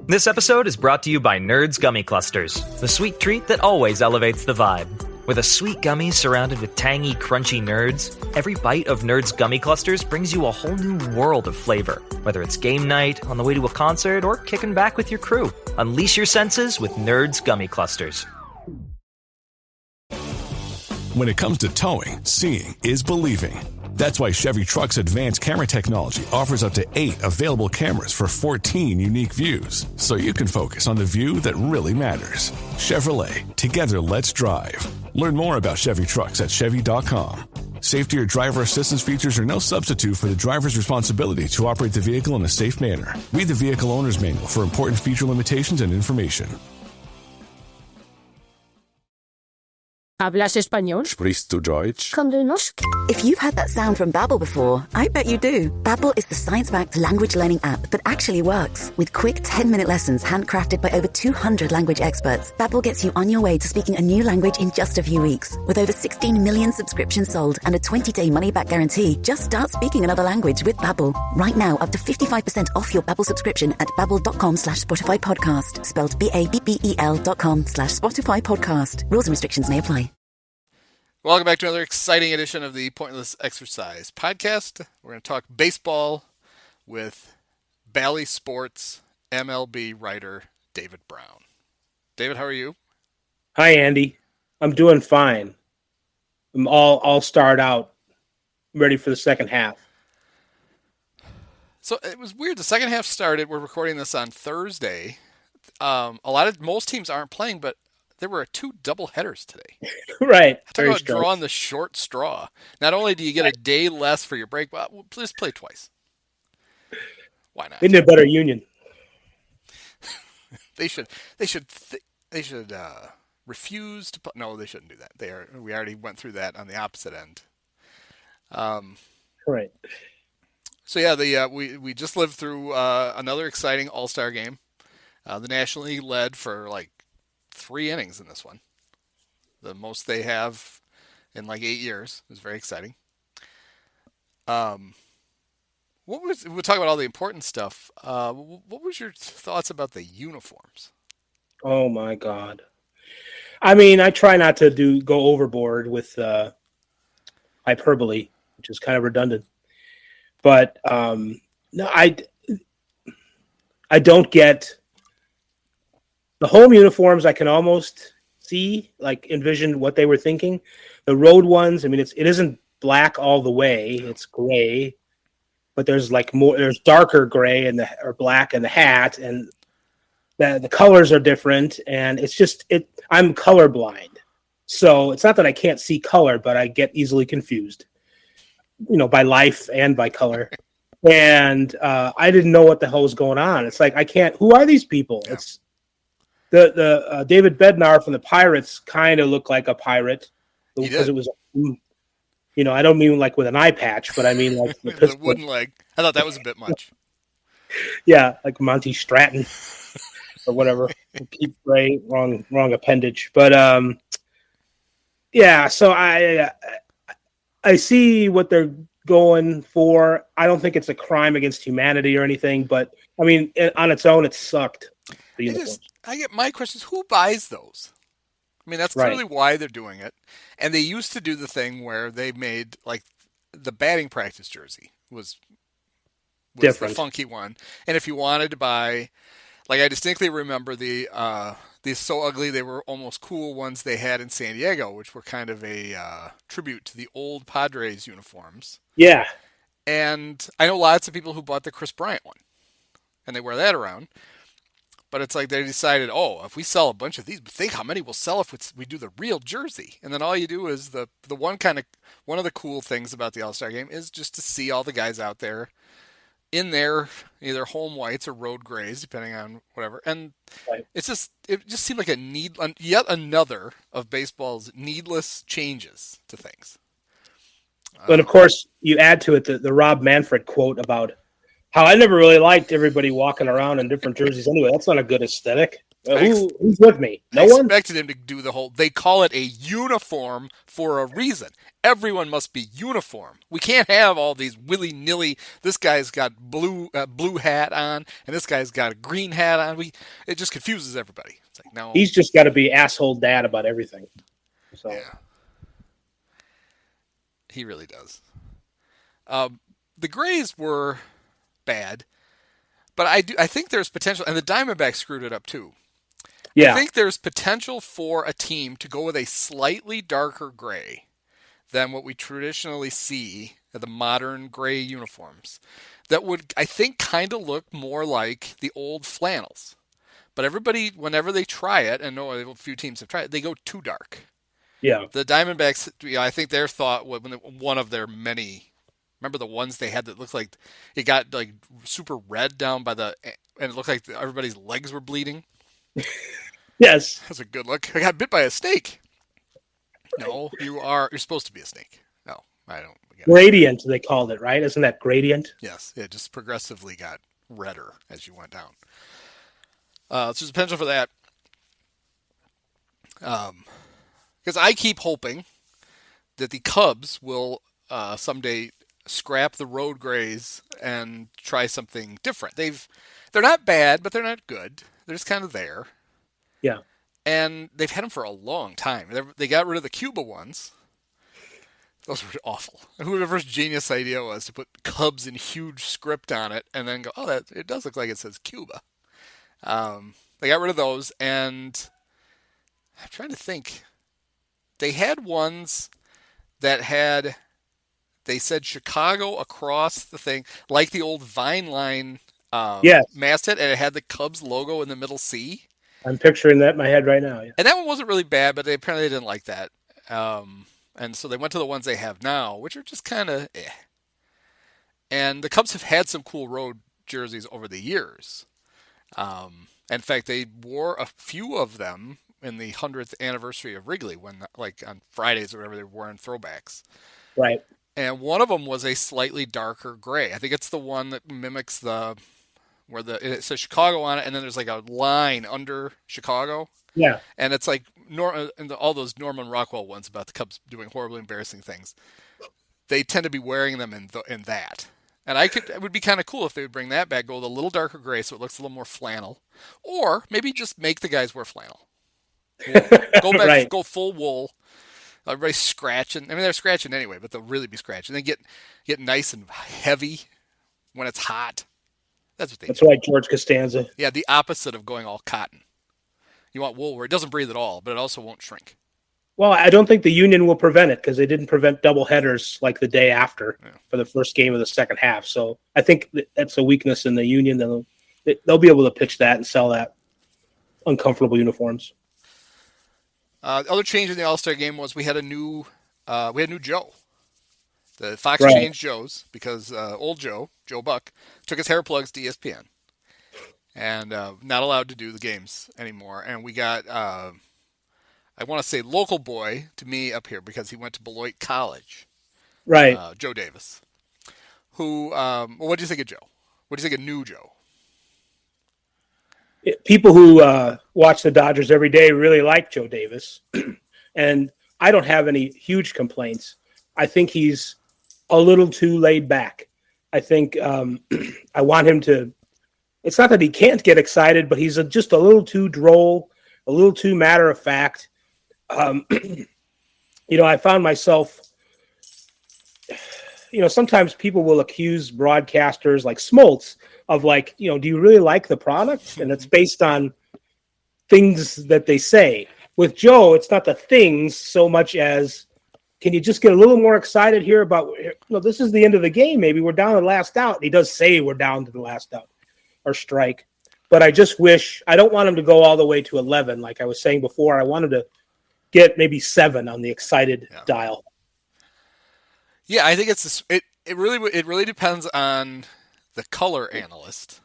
This episode is brought to you by Nerds Gummy Clusters, the sweet treat that always elevates the vibe. With a sweet gummy surrounded with tangy, crunchy nerds, every bite of Nerds Gummy Clusters brings you a whole new world of flavor. Whether it's game night, on the way to a concert, or kicking back with your crew, unleash your senses with Nerds Gummy Clusters. When it comes to towing, seeing is believing. That's why Chevy Truck's advanced camera technology offers up to 8 available cameras for 14 unique views, so you can focus on the view that really matters. Chevrolet, together let's drive. Learn more about Chevy Trucks at Chevy.com. Safety or driver assistance features are no substitute for the driver's responsibility to operate the vehicle in a safe manner. Read the vehicle owner's manual for important feature limitations and information. ¿Hablas español? Sprichst du Deutsch? Kann du Norsk? If you've heard that sound from Babbel before, I bet you do. Babbel is the science-backed language learning app that actually works. With quick 10-minute lessons handcrafted by over 200 language experts, Babbel gets you on your way to speaking a new language in just a few weeks. With over 16 million subscriptions sold and a 20-day money-back guarantee, just start speaking another language with Babbel. Right now, up to 55% off your Babbel subscription at babbel.com/Spotify podcast. Spelled BABBEL.com/Spotify podcast. Rules and restrictions may apply. Welcome back to another exciting edition of the Pointless Exercise podcast. We're going to talk baseball with Bally Sports MLB writer David Brown. David, how are you? Hi, Andy. I'm doing fine. I'm all starred out, ready for the second half. So it was weird. The second half started. We're recording this on Thursday. Most teams aren't playing, but there were 2 double headers today. Right. Talk about drawing the short straw. Not only do you get a day less for your break, but please play twice. Why not? Isn't it a better union? They should refuse to. No, they shouldn't do that. We already went through that on the opposite end. Right. So yeah, we just lived through another exciting All-Star game. The National League led for like 3 innings in this one. The most they have in like 8 years. It was very exciting. We'll talk about all the important stuff. What was your thoughts about the uniforms? Oh my God. I mean, I try not to go overboard with hyperbole, which is kind of redundant. But no, I don't get the home uniforms. I can almost envision what they were thinking. The road ones, I mean, it isn't black all the way; it's gray, but there's darker gray or black in the hat, and the colors are different. And it's just I'm colorblind, so it's not that I can't see color, but I get easily confused, by life and by color. And I didn't know what the hell was going on. It's like who are these people? Yeah. It's the David Bednar from the Pirates kind of looked like a pirate because it was, I don't mean like with an eye patch, but I mean like the wooden leg. I thought that was a bit much. Yeah, like Monty Stratton or whatever. Keep Ray, wrong appendage. But yeah. So I see what they're going for. I don't think it's a crime against humanity or anything, but I mean, on its own, it sucked. I get my questions. Who buys those? I mean, that's clearly why they're doing it. And they used to do the thing where they made like the batting practice jersey was different, the funky one. And if you wanted to buy, like I distinctly remember these so ugly they were almost cool ones they had in San Diego, which were kind of a tribute to the old Padres uniforms. Yeah. And I know lots of people who bought the Chris Bryant one, and they wear that around. But it's like they decided, if we sell a bunch of these, think how many we'll sell if we do the real jersey. And then all you do is the one of the cool things about the All-Star game is just to see all the guys out there in their either home whites or road grays, depending on whatever. And it just seemed like yet another of baseball's needless changes to things. But of course, you add to it the Rob Manfred quote about how I never really liked everybody walking around in different jerseys anyway. That's not a good aesthetic. Who's with me? No I one? expected him to do the whole. They call it a uniform for a reason. Everyone must be uniform. We can't have all these willy-nilly. This guy's got blue hat on, and this guy's got a green hat on. It just confuses everybody. It's like, no. He's just got to be asshole dad about everything. So yeah, he really does. The Grays were bad, but I think there's potential, and the Diamondbacks screwed it up too. yeah, I think there's potential for a team to go with a slightly darker gray than what we traditionally see at the modern gray uniforms. That would, I think, kind of look more like the old flannels. But everybody, whenever they try it, and a few teams have tried it, they go too dark. yeah. The Diamondbacks, I think their thought, one of their many, remember the ones they had that looked like it got like super red down by and it looked like everybody's legs were bleeding. Yes. That's a good look. I got bit by a snake. No, you're supposed to be a snake. No, I don't. Gradient, they called it, right? Isn't that gradient? Yes, it just progressively got redder as you went down. So there's potential for that. Because I keep hoping that the Cubs will someday scrap the road grays and try something different. They're not bad, but they're not good. They're just kind of there. Yeah. And they've had them for a long time. They got rid of the Cuba ones. Those were awful. And whoever's genius idea was to put Cubs in huge script on it and then go, oh, it does look like it says Cuba. They got rid of those, and I'm trying to think. They had ones that they said Chicago across the thing, like the old Vine Line masthead, and it had the Cubs logo in the middle C. I'm picturing that in my head right now. Yeah. And that one wasn't really bad, but they apparently didn't like that. And so they went to the ones they have now, which are just kind of eh. And the Cubs have had some cool road jerseys over the years. In fact, they wore a few of them in the 100th anniversary of Wrigley, when, like, on Fridays or whatever, they were wearing throwbacks. Right. And one of them was a slightly darker gray. I think it's the one that mimics where it says Chicago on it, and then there's like a line under Chicago. Yeah. And it's like all those Norman Rockwell ones about the Cubs doing horribly embarrassing things. They tend to be wearing them in that. And it would be kind of cool if they would bring that back, go with a little darker gray so it looks a little more flannel. Or maybe just make the guys wear flannel. Go back, right. Go full wool. Everybody's scratching. I mean, they're scratching anyway, but they'll really be scratching. They get nice and heavy when it's hot. That's right, George Costanza. Yeah, the opposite of going all cotton. You want wool where it doesn't breathe at all, but it also won't shrink. Well, I don't think the Union will prevent it because they didn't prevent double headers like the day after for the first game of the second half. So I think that's a weakness in the Union. They'll be able to pitch that and sell that uncomfortable uniforms. Other change in the All-Star game was we had a new Joe. The Fox changed Joes because old Joe Buck, took his hair plugs to ESPN and not allowed to do the games anymore. And we got, I want to say local boy to me up here because he went to Beloit College. Right. Joe Davis. Who, what do you think of Joe? What do you think of new Joe? People who watch the Dodgers every day really like Joe Davis. And I don't have any huge complaints. I think he's a little too laid back. I think I want him to – it's not that he can't get excited, but he's just a little too droll, a little too matter of fact. I found myself – sometimes people will accuse broadcasters like Smoltz of do you really like the product? And it's based on things that they say. With Joe, it's not the things so much as, can you just get a little more excited here about, this is the end of the game. Maybe we're down to the last out. He does say we're down to the last out or strike. But I just wish, I don't want him to go all the way to 11. Like I was saying before, I wanted to get maybe 7 on the excited dial. Yeah, I think it really depends on the color analyst,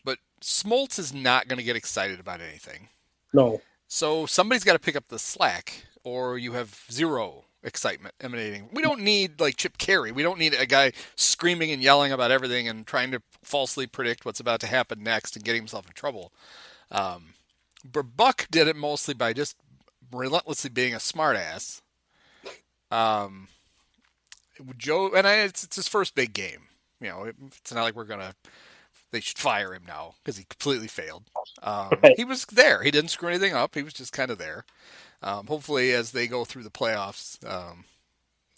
but Smoltz is not going to get excited about anything. No. So somebody's got to pick up the slack, or you have zero excitement emanating. We don't need like Chip Carey. We don't need a guy screaming and yelling about everything and trying to falsely predict what's about to happen next and getting himself in trouble. Buck did it mostly by just relentlessly being a smartass. Joe, and it's his first big game. It's not like they should fire him now because he completely failed. Right. He was there. He didn't screw anything up. He was just kind of there. Hopefully, as they go through the playoffs,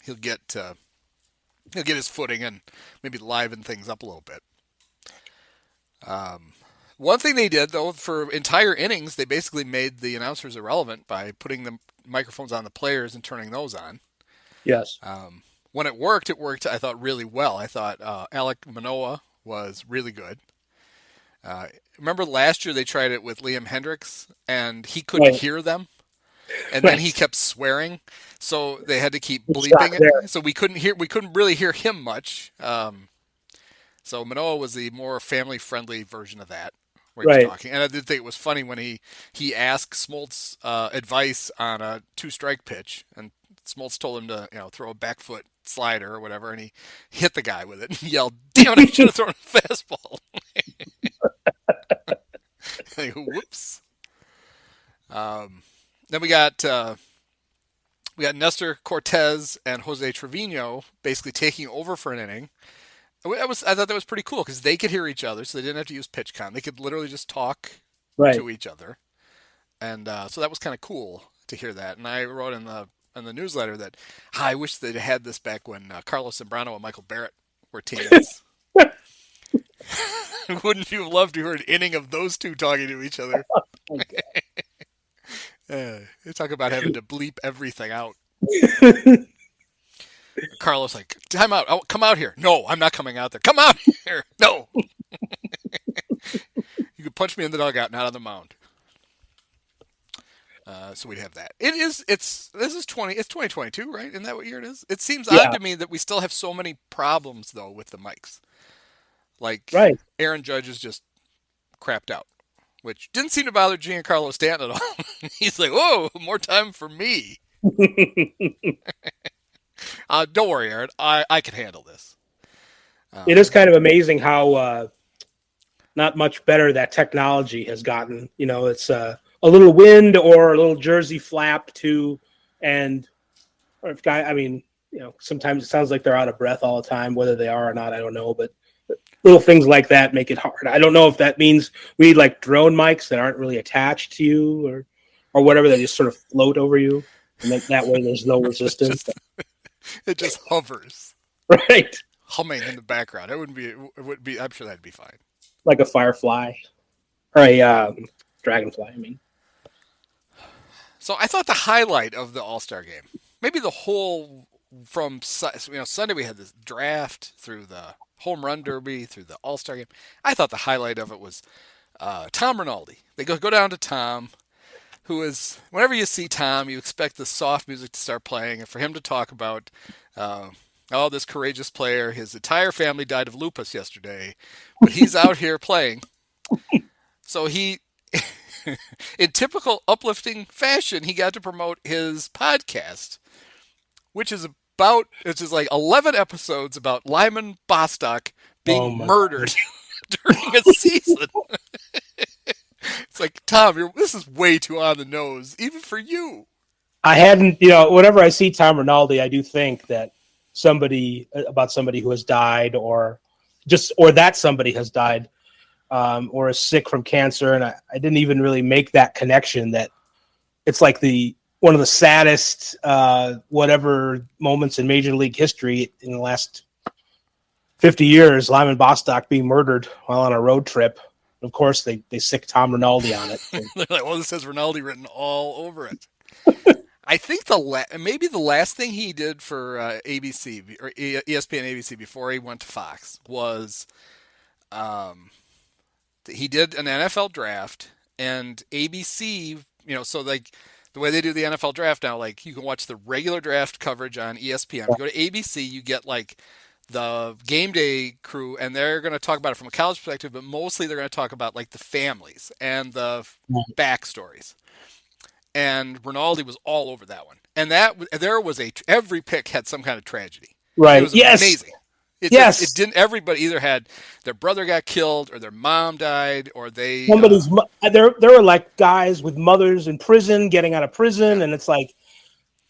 he'll get his footing and maybe liven things up a little bit. One thing they did, though, for entire innings, they basically made the announcers irrelevant by putting the microphones on the players and turning those on. Yes. When it worked, I thought, really well. I thought Alek Manoah was really good. Remember last year they tried it with Liam Hendricks, and he couldn't hear them, and then he kept swearing, so they had to keep bleeping it. So we couldn't really hear him much. So Manoah was the more family-friendly version of that, where he was talking. And I did think it was funny when he asked Smoltz advice on a 2-strike pitch, and Smoltz told him to throw a back foot slider or whatever, and he hit the guy with it and yelled, "Damn it, I should have thrown a fastball." Whoops. Then we got Nestor Cortez and Jose Trevino basically taking over for an inning. I thought that was pretty cool because they could hear each other, so they didn't have to use PitchCom. They could literally just talk to each other, and so that was kind of cool to hear that. And I wrote in the newsletter that I wish they'd had this back when Carlos Zambrano and Michael Barrett were teammates. Wouldn't you have loved to hear an inning of those two talking to each other? They talk about having to bleep everything out. Carlos like, time out. Oh, come out here. No, I'm not coming out there. Come out here. No. You could punch me in the dugout, not on the mound. So we'd have that. It's 2022, right? Isn't that what year it is? It seems odd to me that we still have so many problems though with the mics. Like Aaron Judge is just crapped out, which didn't seem to bother Giancarlo Stanton at all. He's like, "Whoa, more time for me." Don't worry, Aaron. I can handle this. It is kind of amazing how not much better that technology has gotten. It's a little wind or a little jersey flap sometimes it sounds like they're out of breath all the time. Whether they are or not, I don't know. But little things like that make it hard. I don't know if that means we need like drone mics that aren't really attached to you or whatever, that just sort of float over you, and that way there's no resistance. It just hovers, right? Humming in the background. It wouldn't be. I'm sure that'd be fine. Like a firefly or a dragonfly. I mean. So I thought the highlight of the All-Star game, maybe the whole from Sunday we had this draft through the home run derby through the All-Star game. I thought the highlight of it was Tom Rinaldi. They go down to Tom, who is, whenever you see Tom, you expect the soft music to start playing and for him to talk about, this courageous player. His entire family died of lupus yesterday, but he's out here playing. So he, in typical uplifting fashion, he got to promote his podcast, which is like 11 episodes about Lyman Bostock being murdered during a season. It's like, Tom, this is way too on the nose, even for you. I hadn't, whenever I see Tom Rinaldi, I do think that somebody who has died or that somebody has died or is sick from cancer. And I didn't even really make that connection that it's like one of the saddest whatever moments in Major League history in the last 50 years, Lyman Bostock being murdered while on a road trip. Of course, they sick Tom Rinaldi on it. They're like, well, this says Rinaldi written all over it. I think maybe the last thing he did for ABC or ESPN ABC before he went to Fox was he did an NFL draft, and ABC, so like the way they do the NFL draft now, like you can watch the regular draft coverage on ESPN. If you go to ABC, you get like the game day crew, and they're going to talk about it from a college perspective, but mostly they're going to talk about like the families and the backstories. And Rinaldi was all over that one. And every pick had some kind of tragedy. Right. It was amazing. Yes. It didn't. Everybody either had their brother got killed, or their mom died, or they there were like guys with mothers in prison getting out of prison, and it's like,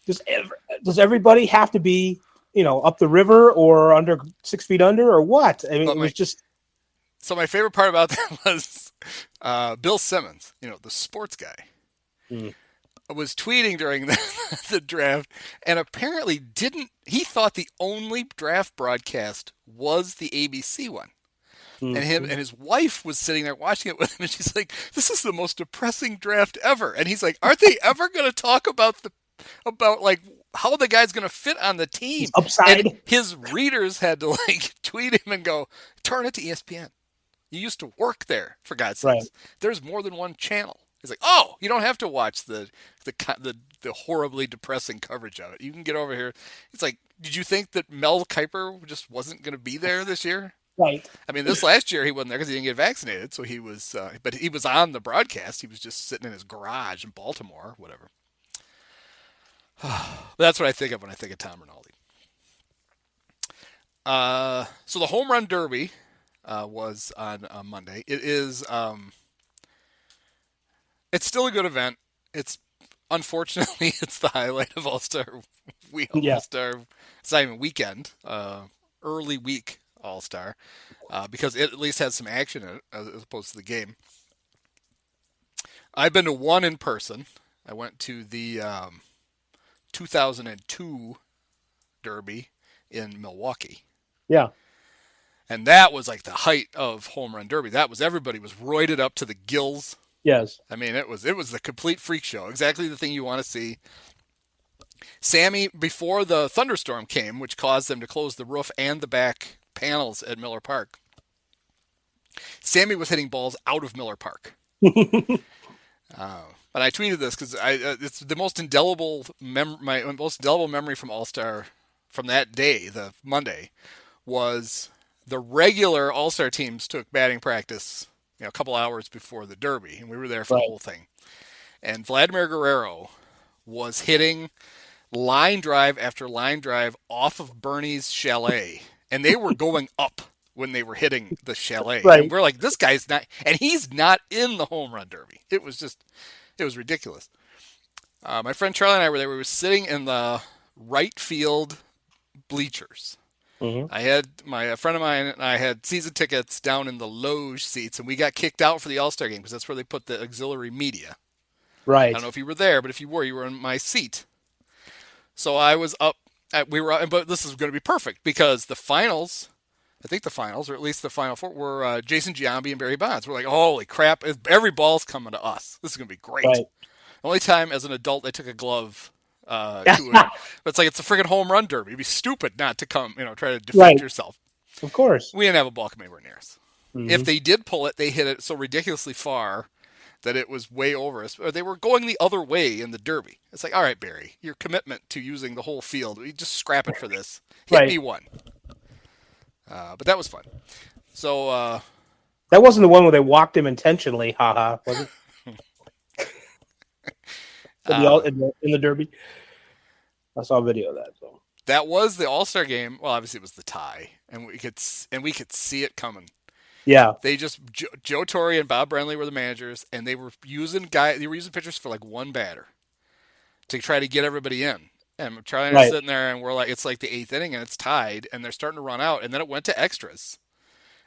does everybody have to be, up the river or under 6 feet under, or what? I mean, it was just. So my favorite part about that was Bill Simmons, the sports guy, was tweeting during the draft, and apparently he thought the only draft broadcast was the ABC one. And his wife was sitting there watching it with him, and she's like, "This is the most depressing draft ever." And he's like, "Aren't they ever going to talk about like how the guy's going to fit on the team?" He's upside. And his readers had to like tweet him and go, "Turn it to ESPN. You used to work there, for God's sakes. Right. There's more than one channel." He's like, "Oh, you don't have to watch the horribly depressing coverage of it. You can get over here." It's like, did you think that Mel Kiper just wasn't going to be there this year? Right. I mean, this last year he wasn't there because he didn't get vaccinated, so he was. But he was on the broadcast. He was just sitting in his garage in Baltimore, whatever. That's what I think of when I think of Tom Rinaldi. So the home run derby was on Monday. It is. It's still a good event. Unfortunately it's the highlight of All-Star All-Star. It's not even weekend. Early week All-Star, because it at least has some action in it as opposed to the game. I've been to one in person. I went to the 2002 Derby in Milwaukee. Yeah. And that was like the height of home run derby. Everybody was roided up to the gills. Yes. I mean, it was the complete freak show. Exactly the thing you want to see. Sammy, before the thunderstorm came, which caused them to close the roof and the back panels at Miller Park, Sammy was hitting balls out of Miller Park. But I tweeted this because it's the most indelible my most indelible memory from All-Star from that day, the Monday, was the regular All-Star teams took batting practice a couple hours before the Derby, and we were there for the whole thing. And Vladimir Guerrero was hitting line drive after line drive off of Bernie's chalet, and they were going up when they were hitting the chalet. Right. And we're like, this guy's not, and he's not in the home run derby. It was ridiculous. My friend Charlie and I were there. We were sitting in the right field bleachers. Mm-hmm. A friend of mine and I had season tickets down in the loge seats, and we got kicked out for the All-Star game because that's where they put the auxiliary media. Right. I don't know if you were there, but if you were in my seat. So I was up. But this is going to be perfect because the finals, or at least the final four, were Jason Giambi and Barry Bonds. We're like, holy crap! Every ball's coming to us. This is going to be great. Right. The only time as an adult I took a glove to it. But it's like it's a friggin' home run derby. It'd be stupid not to come, try to defend yourself. Of course. We didn't have a ball come anywhere near us. Mm-hmm. If they did pull it, they hit it so ridiculously far that it was way over us. Or they were going the other way in the derby. It's like, all right, Barry, your commitment to using the whole field, you just scrap it for this. Hit me one. But that was fun. So that wasn't the one where they walked him intentionally, haha, was it? In the derby, I saw a video of that. So that was the All-Star game. Well, obviously it was the tie, and we could see it coming. Yeah, they just Joe Torre and Bob Brenly were the managers, and they were using pitchers for like one batter to try to get everybody in. And Charlie and I are sitting there, and we're like, it's like the eighth inning, and it's tied, and they're starting to run out, and then it went to extras,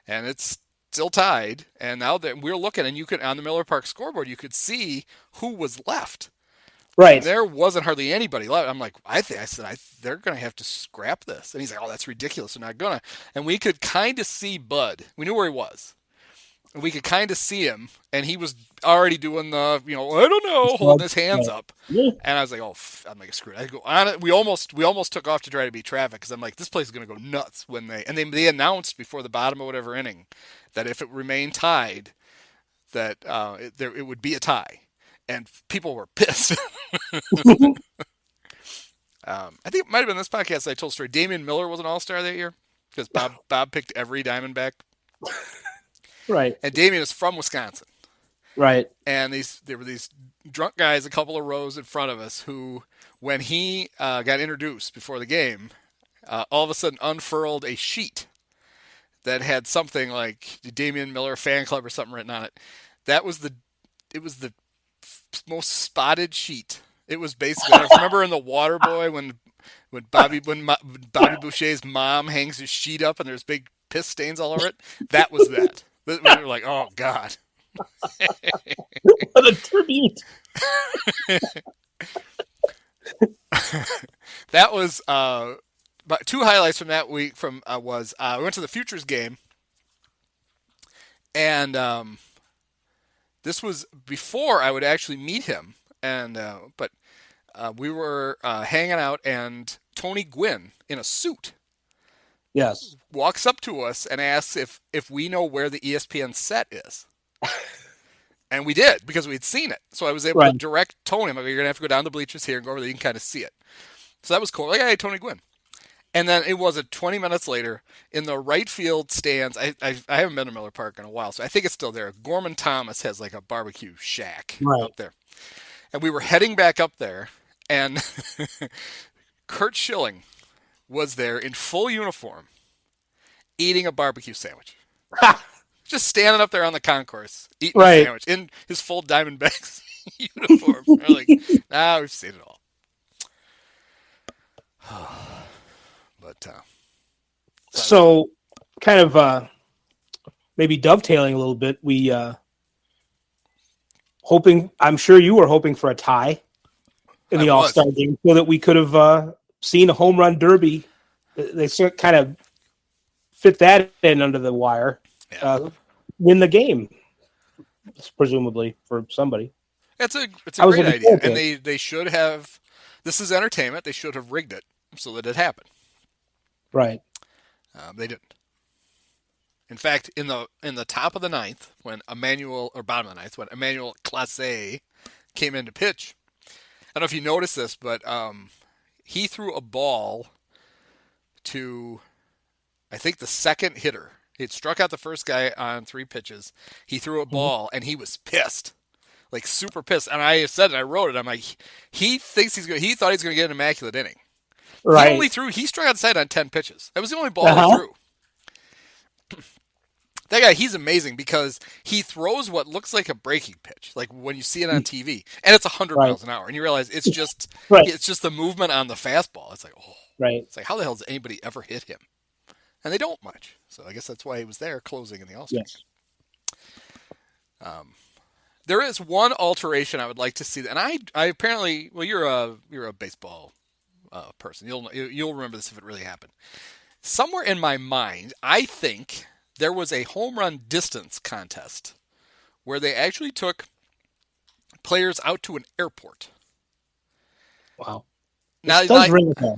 and it's still tied. And now that we're looking, and you could on the Miller Park scoreboard, you could see who was left. Right. And there wasn't hardly anybody left. I'm like, I said they're going to have to scrap this. And he's like, oh, that's ridiculous. They're not going to. And we could kind of see Bud. We knew where he was. And we could kind of see him. And he was already doing the, I don't know, holding his hands up. Yeah. And I was like, I'm like, screw it. I go on it. We almost took off to try to beat traffic because I'm like, this place is going to go nuts when they announced before the bottom of whatever inning that if it remained tied, that it would be a tie. And people were pissed. I think it might have been this podcast I told a story. Damian Miller was an All-Star that year because Bob picked every Diamondback. Right. And Damian is from Wisconsin. Right. And there were these drunk guys a couple of rows in front of us who, when he got introduced before the game, all of a sudden unfurled a sheet that had something like Damian Miller fan club or something written on it. It was the most spotted sheet. It was basically, I remember in The Waterboy when Bobby Boucher's mom hangs his sheet up and there's big piss stains all over it. That was that. We were like, oh God. What a tribute. That was but two highlights from that week was we went to the Futures game, and this was before I would actually meet him, and but we were hanging out, and Tony Gwynn in a suit Yes. walks up to us and asks if we know where the ESPN set is. And we did, because we'd seen it. So I was able to direct Tony. I'm like, you're going to have to go down the bleachers here and go over there. You can kind of see it. So that was cool. Like, hey, Tony Gwynn. And then it wasn't 20 minutes later, in the right field stands, I haven't been to Miller Park in a while, so I think it's still there. Gorman Thomas has like a barbecue shack up there. And we were heading back up there, and Kurt Schilling was there in full uniform, eating a barbecue sandwich. Just standing up there on the concourse, eating a sandwich in his full Diamondbacks uniform. We're like, nah, we've seen it all. But so kind of maybe dovetailing a little bit, we I'm sure you were hoping for a tie in the All-Star game so that we could have seen a home run derby. They sort of kind of fit that in under the wire. Win the game, presumably, for somebody. It's a great idea, and they should have. This is entertainment. They should have rigged it so that it happened. Right. They didn't. In fact, in the top of the ninth, when Emmanuel Clase came in to pitch, I don't know if you noticed this, but he threw a ball to, I think, the second hitter. He'd struck out the first guy on 3 pitches. He threw a ball, and he was pissed, like super pissed. And I said it, I wrote it. I'm like, he thought he was going to get an immaculate inning. Right. He struck outside on 10 pitches. That was the only ball he threw. That guy, he's amazing because he throws what looks like a breaking pitch, like when you see it on TV, and it's 100 miles an hour, and you realize it's just it's just the movement on the fastball. It's like, it's like, how the hell does anybody ever hit him? And they don't much. So I guess that's why he was there closing in the All-Star game. There is one alteration I would like to see, and I apparently, well, you're a baseball person. You'll remember this if it really happened. Somewhere in my mind, I think there was a home run distance contest where they actually took players out to an airport. Wow. Now,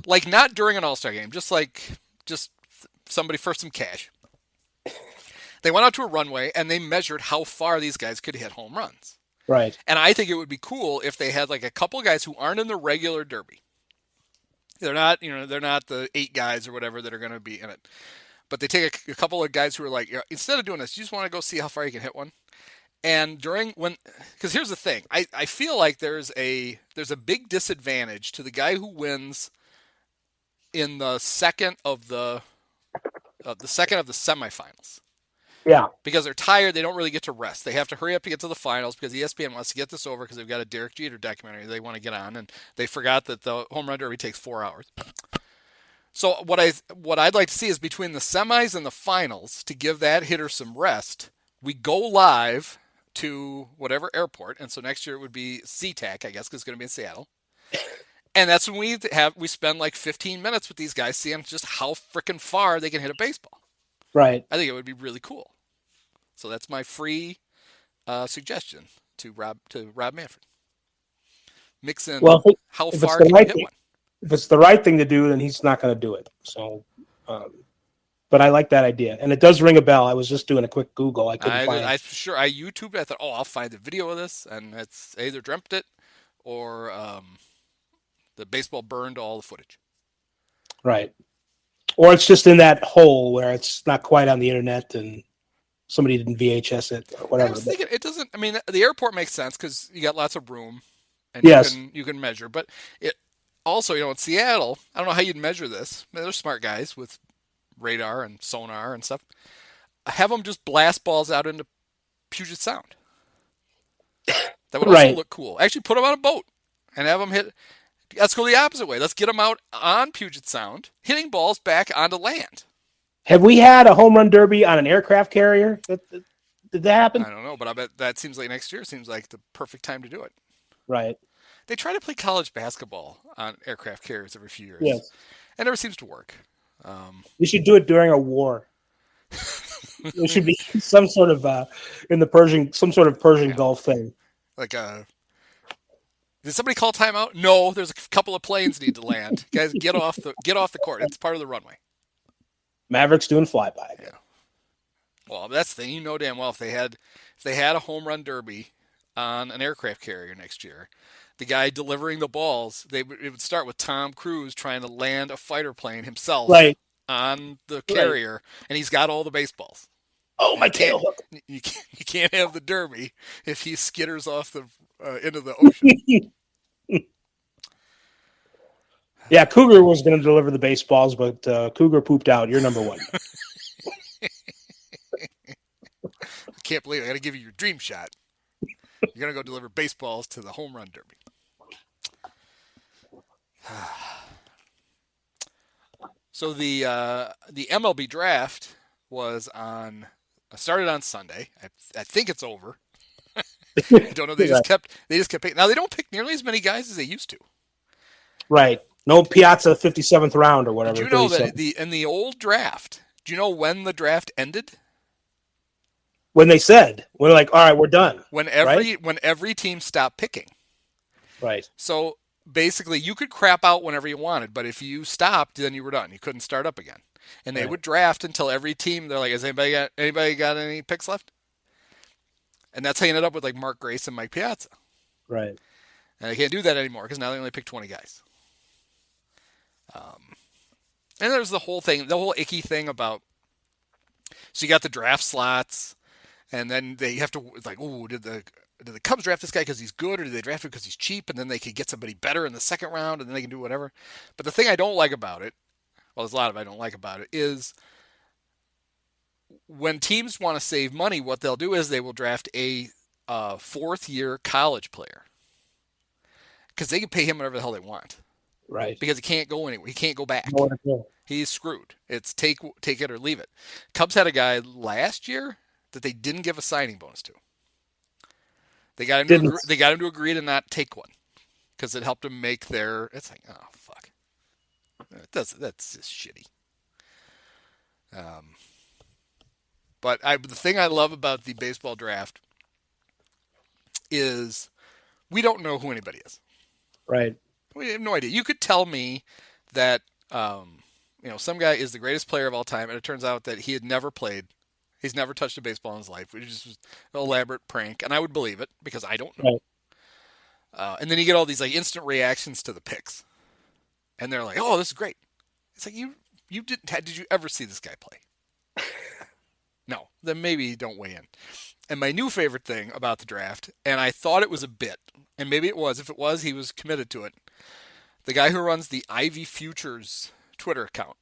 like not during an All-Star game, just somebody for some cash. They went out to a runway and they measured how far these guys could hit home runs. Right. And I think it would be cool if they had like a couple guys who aren't in the regular derby. They're not the 8 guys or whatever that are going to be in it. But they take a couple of guys who are like, instead of doing this, you just want to go see how far you can hit one. And because here's the thing, I feel like there's a big disadvantage to the guy who wins in the second of the semifinals. Yeah. Because they're tired, they don't really get to rest. They have to hurry up to get to the finals because ESPN wants to get this over because they've got a Derek Jeter documentary they want to get on, and they forgot that the home run derby takes 4 hours. So what I'd like to see is between the semis and the finals, to give that hitter some rest, we go live to whatever airport, and so next year it would be SeaTac, I guess, because it's going to be in Seattle. And that's when we spend like 15 minutes with these guys seeing just how freaking far they can hit a baseball. Right. I think it would be really cool. So that's my free suggestion to Rob Manfred. Mix in how far can you hit one. If it's the right thing to do, then he's not going to do it. So, but I like that idea, and it does ring a bell. I was just doing a quick Google. I couldn't find it. I YouTubed it. I thought, I'll find a video of this, and it's either dreamt it or the baseball burned all the footage. Right. Or it's just in that hole where it's not quite on the internet and somebody didn't VHS it or whatever. I was thinking it doesn't. I mean, the airport makes sense because you got lots of room, and you can measure. But it also, in Seattle, I don't know how you'd measure this. They're smart guys with radar and sonar and stuff. Have them just blast balls out into Puget Sound. That would also look cool. Actually, put them on a boat and have them hit. Let's go the opposite way. Let's get them out on Puget Sound, hitting balls back onto land. Have we had a home run derby on an aircraft carrier? Did that happen? I don't know, but I bet that seems like next year seems like the perfect time to do it. Right. They try to play college basketball on aircraft carriers every few years. Yes. It never seems to work. We should do it during a war. There should be some sort of some sort of Persian Gulf thing. Like did somebody call timeout? No, there's a couple of planes need to land. Guys, get off the court. It's part of the runway. Mavericks doing flyby. Yeah. Well, that's the thing. You know damn well if they had a home run derby on an aircraft carrier next year, the guy delivering the balls, it would start with Tom Cruise trying to land a fighter plane himself on the carrier, and he's got all the baseballs. Oh, my tail hook. You can't have the derby if he skitters off the into the ocean. Yeah, Cougar was going to deliver the baseballs, but Cougar pooped out. You're number one. I can't believe it. I got to give you your dream shot. You're going to go deliver baseballs to the home run derby. So the MLB draft started on Sunday. I think it's over. I don't know. They just kept picking. Now they don't pick nearly as many guys as they used to. Right. No Piazza 57th round or whatever. Do you know that in the old draft? Do you know when the draft ended? When they said, we're like, all right, we're done. When every team stopped picking. Right. So basically, you could crap out whenever you wanted, but if you stopped, then you were done. You couldn't start up again. And they would draft until every team. They're like, has anybody got any picks left? And that's how you ended up with like Mark Grace and Mike Piazza. Right. And they can't do that anymore because now they only pick 20 guys. And there's the whole icky thing about. So you got the draft slots, and then they have to like, ooh, did the Cubs draft this guy because he's good, or did they draft him because he's cheap? And then they could get somebody better in the second round, and then they can do whatever. But the thing I don't like about it, well, there's a lot of I don't like about it, is when teams want to save money, what they'll do is they will draft a fourth-year college player because they can pay him whatever the hell they want. Right. Because he can't go anywhere. He can't go back. No. He's screwed. It's take it or leave it. Cubs had a guy last year that they didn't give a signing bonus to. They got him to agree to not take one because it helped him make their. It's like, oh fuck, that's just shitty. But the thing I love about the baseball draft is we don't know who anybody is. Right. We have no idea. You could tell me that some guy is the greatest player of all time, and it turns out that he had never played. He's never touched a baseball in his life, which is an elaborate prank, and I would believe it because I don't know. Right. And then you get all these like instant reactions to the picks, and they're like, "Oh, this is great." It's like you did you ever see this guy play? No. Then maybe don't weigh in. And my new favorite thing about the draft, and I thought it was a bit, and maybe it was. If it was, he was committed to it. The guy who runs the Ivy Futures Twitter account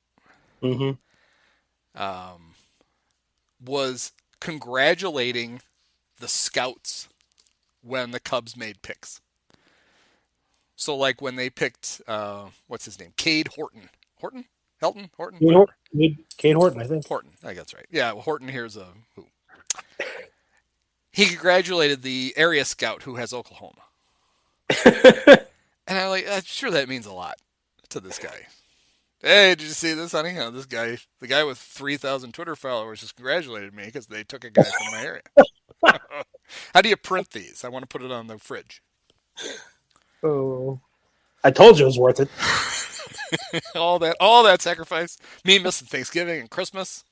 was congratulating the scouts when the Cubs made picks. So, like when they picked, what's his name? Cade Horton. Horton? Helton? Horton? Cade Horton, I think. Horton. I think that's right. Yeah, well, Horton here's a who. He congratulated the area scout who has Oklahoma. And I'm like, I'm sure that means a lot to this guy. Hey, did you see this, honey? This guy, the guy with 3,000 Twitter followers just congratulated me because they took a guy from my area. How do you print these? I want to put it on the fridge. Oh, I told you it was worth it. all that sacrifice. Me missing Thanksgiving and Christmas.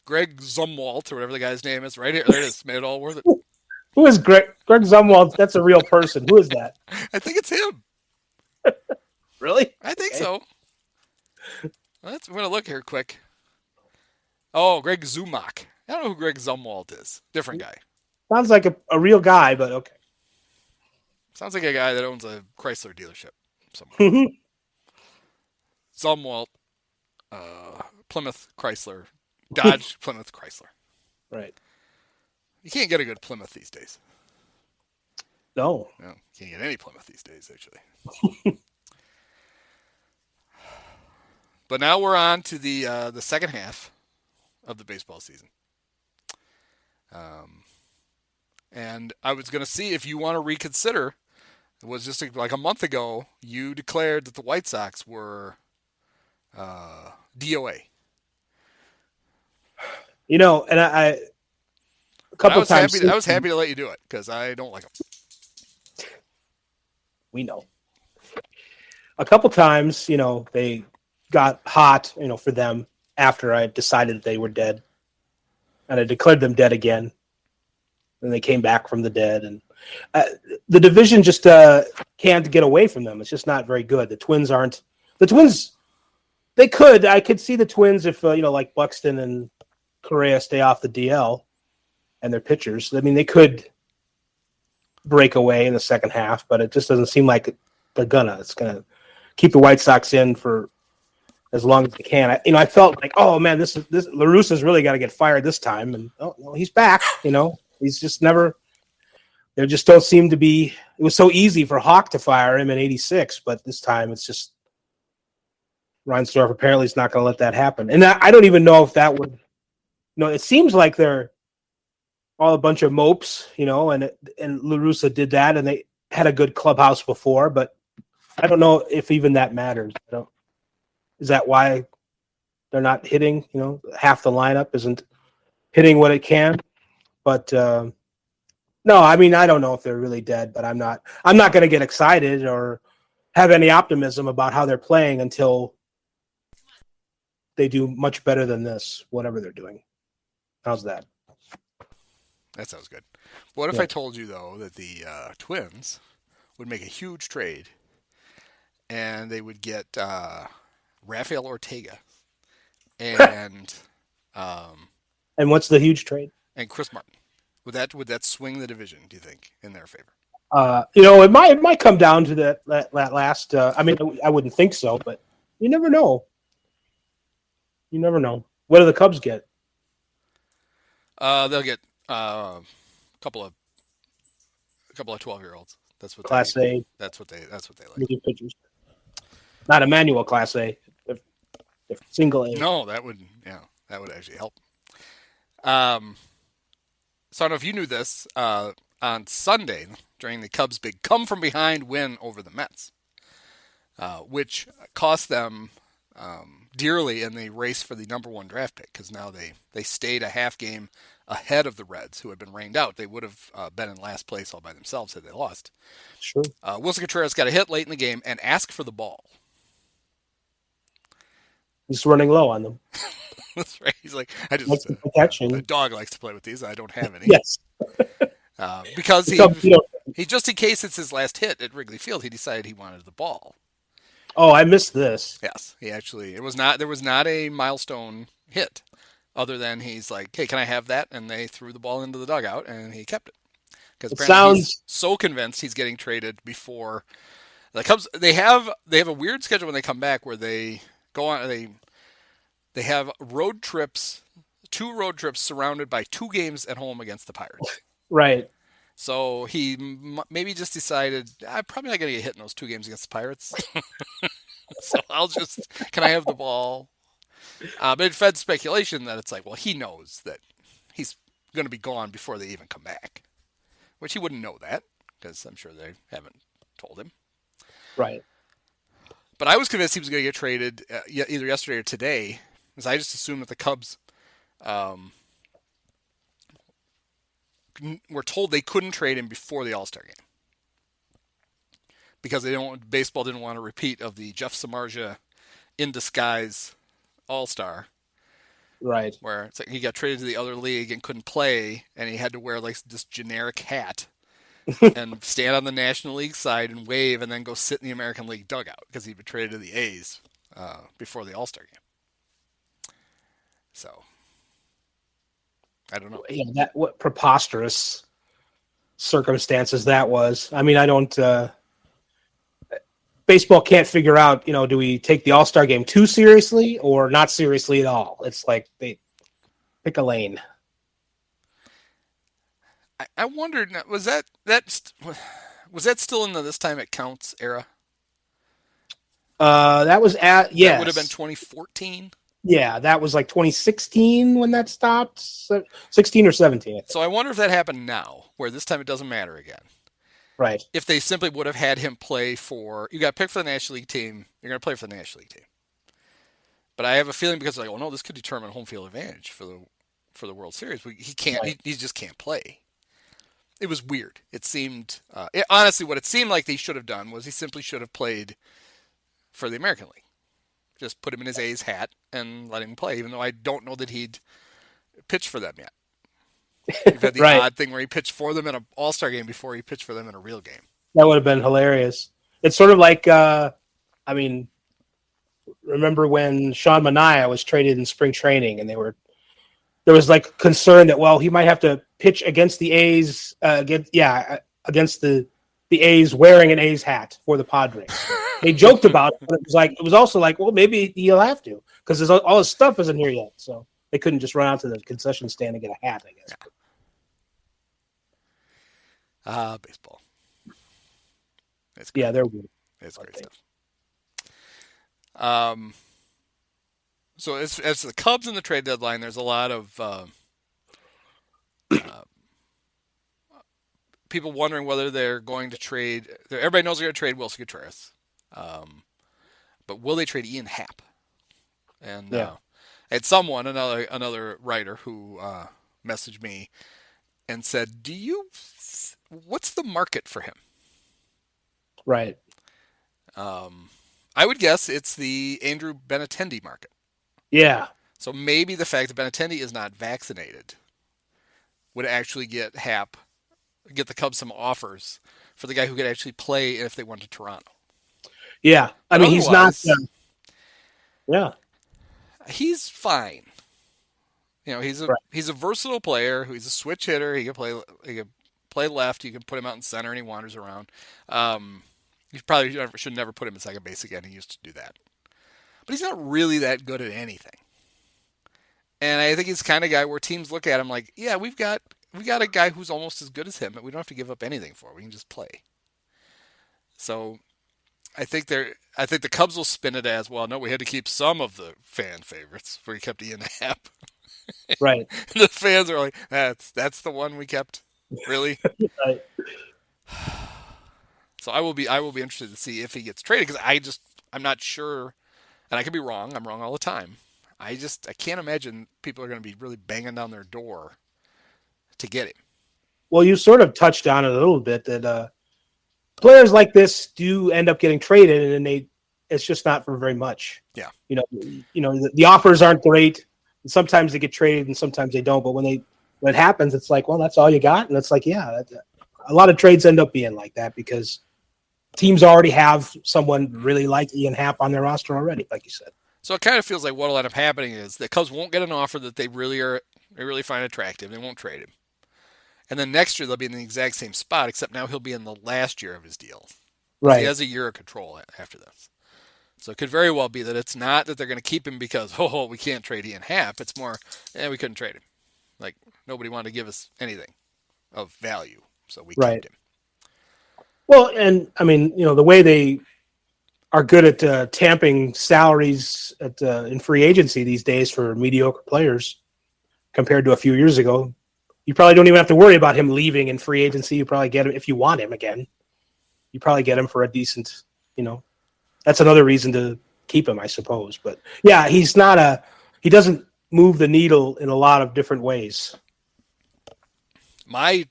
Greg Zumwalt, or whatever the guy's name is, right here. There it is. Made it all worth it. Who is Greg? Greg Zumwalt? That's a real person. Who is that? I think it's him. Really? I think so. I'm going to look here quick. Oh, Greg Zumak. I don't know who Greg Zumwalt is. Different guy. Sounds like a real guy, but okay. Sounds like a guy that owns a Chrysler dealership somewhere. Zumwalt. Plymouth Chrysler, Dodge Plymouth Chrysler. Right. You can't get a good Plymouth these days. No. No, you can't get any Plymouth these days, actually. But now we're on to the second half of the baseball season. And I was going to see if you want to reconsider. It was just like a month ago, you declared that the White Sox were DOA. You know, and I a couple times I was happy to let you do it because I don't like them. We know. A couple times, you know, they got hot, you know, for them after I decided they were dead. And I declared them dead again. And they came back from the dead. And the division just can't get away from them. It's just not very good. The Twins, I could see the Twins if, you know, like Buxton and Correa stay off the DL and their pitchers. I mean, they could break away in the second half, but it just doesn't seem like they're gonna. It's gonna keep the White Sox in for as long as they can. I felt like, oh man, this La Russa's really got to get fired this time, and no, he's back. You know, he's just never. There just don't seem to be. It was so easy for Hawk to fire him in '86, but this time it's just Reinsdorf apparently is not going to let that happen, and I don't even know if that would. No, it seems like they're all a bunch of mopes, you know, and La Russa did that, and they had a good clubhouse before, but I don't know if even that matters. Is that why they're not hitting? You know, half the lineup isn't hitting what it can. But no, I mean, I don't know if they're really dead, but I'm not going to get excited or have any optimism about how they're playing until they do much better than this, whatever they're doing. How's that? That sounds good. What if I told you, though, that the Twins would make a huge trade and they would get Rafael Ortega and and what's the huge trade? And Chris Martin. Would that swing the division, do you think, in their favor? You know, it might come down to that last I mean, I wouldn't think so, but you never know. You never know. What do the Cubs get? They'll get a couple of 12-year-olds. That's what Class A. That's what they like. Pitchers. Not Emmanuel Class A. If single A. No, that would actually help. So I don't know if you knew this. On Sunday, during the Cubs' big come-from-behind win over the Mets, which cost them dearly in the race for the number one draft pick, because now they stayed a half game ahead of the Reds, who had been rained out. They would have been in last place all by themselves had they lost. Sure. Wilson Contreras got a hit late in the game and asked for the ball. He's running low on them. That's right. He's like, a dog likes to play with these. I don't have any. Yes. Because he just in case it's his last hit at Wrigley Field, he decided he wanted the ball. Oh, I missed this. Yes, there was not a milestone hit, other than he's like, hey, can I have that? And they threw the ball into the dugout, and he kept it. Because apparently he's so convinced he's getting traded before the Cubs. They have a weird schedule when they come back where they go on. They have road trips, 2 road trips surrounded by 2 games at home against the Pirates. Right. So he maybe just decided, I'm probably not going to get hit in those 2 games against the Pirates. So can I have the ball? But it fed speculation that it's like, well, he knows that he's going to be gone before they even come back. Which he wouldn't know that, because I'm sure they haven't told him. Right. But I was convinced he was going to get traded either yesterday or today, because I just assumed that the Cubs were told they couldn't trade him before the All-Star game. Because baseball didn't want a repeat of the Jeff Samardzija in disguise All-Star. Right. Where it's like he got traded to the other league and couldn't play, and he had to wear like this generic hat and stand on the National League side and wave, and then go sit in the American League dugout because he'd been traded to the A's before the All-Star game. So I don't know. Yeah, what preposterous circumstances that was. I mean, I don't. baseball can't figure out, do we take the All-Star game too seriously or not seriously at all? It's like they pick a lane. I wondered, was that still in the This Time It Counts era? That was yes. That would have been 2014. Yeah, that was like 2016 when that stopped. 16 or 17. So I wonder if that happened now, where this time it doesn't matter again. Right. If they simply would have had him play you got picked for the National League team, you're going to play for the National League team. But I have a feeling because like, oh no, this could determine home field advantage for the World Series. He can't. Right. He just can't play. It was weird. It seemed honestly what it seemed like he should have done was he simply should have played for the American League. Just put him in his A's hat and let him play, even though I don't know that he'd pitch for them yet. You've had the right. odd thing where he pitched for them in an All-Star game before he pitched for them in a real game. That would have been hilarious. It's sort of like, remember when Sean Manaea was traded in spring training and there was like concern that, well, he might have to pitch against the A's, against the A's wearing an A's hat for the Padres. They joked about it, but it was also like, well, maybe he'll have to because all his stuff isn't here yet. So they couldn't just run out to the concession stand and get a hat, I guess. Baseball. Yeah, they're weird. It's great stuff. So as the Cubs in the trade deadline, there's a lot of people wondering whether they're going to trade. Everybody knows they're going to trade Wilson Contreras, but will they trade Ian Happ? And I had another writer who messaged me and said, what's the market for him? Right. I would guess it's the Andrew Benintendi market. Yeah. So maybe the fact that Benintendi is not vaccinated would actually get the Cubs some offers for the guy who could actually play if they went to Toronto. Yeah. I mean, he's not. Yeah. He's fine. He's a versatile player. He's a switch hitter. He can play left. You can put him out in center, and he wanders around. You probably should never put him in second base again. He used to do that, but he's not really that good at anything. And I think he's the kind of guy where teams look at him like, yeah, we got a guy who's almost as good as him, but we don't have to give up anything for. We can just play. So I think the Cubs will spin it as, well, no, we had to keep some of the fan favorites, where we kept Ian Happ. Right. The fans are like, that's the one we kept. Really? Right. So I will be interested to see if he gets traded, because I'm not sure, and I could be wrong. I'm wrong all the time. I can't imagine people are going to be really banging down their door to get him. Well, you sort of touched on it a little bit that players like this do end up getting traded, and it's just not for very much. Yeah. The offers aren't great. And sometimes they get traded and sometimes they don't. But when it happens, it's like, well, that's all you got. And it's like, yeah, a lot of trades end up being like that because teams already have someone really like Ian Happ on their roster already, like you said. So it kind of feels like what will end up happening is the Cubs won't get an offer that they really find attractive. They won't trade him. And then next year they'll be in the exact same spot, except now he'll be in the last year of his deal. Right. He has a year of control after this. So it could very well be that it's not that they're going to keep him because, we can't trade Ian Happ. It's more, we couldn't trade him. Like, nobody wanted to give us anything of value, so we kept him. Well, and, I mean, the way they are good at tamping salaries in free agency these days for mediocre players compared to a few years ago, you probably don't even have to worry about him leaving in free agency. You probably get him if you want him again. You probably get him for a decent, that's another reason to keep him, I suppose. But yeah, he doesn't move the needle in a lot of different ways. My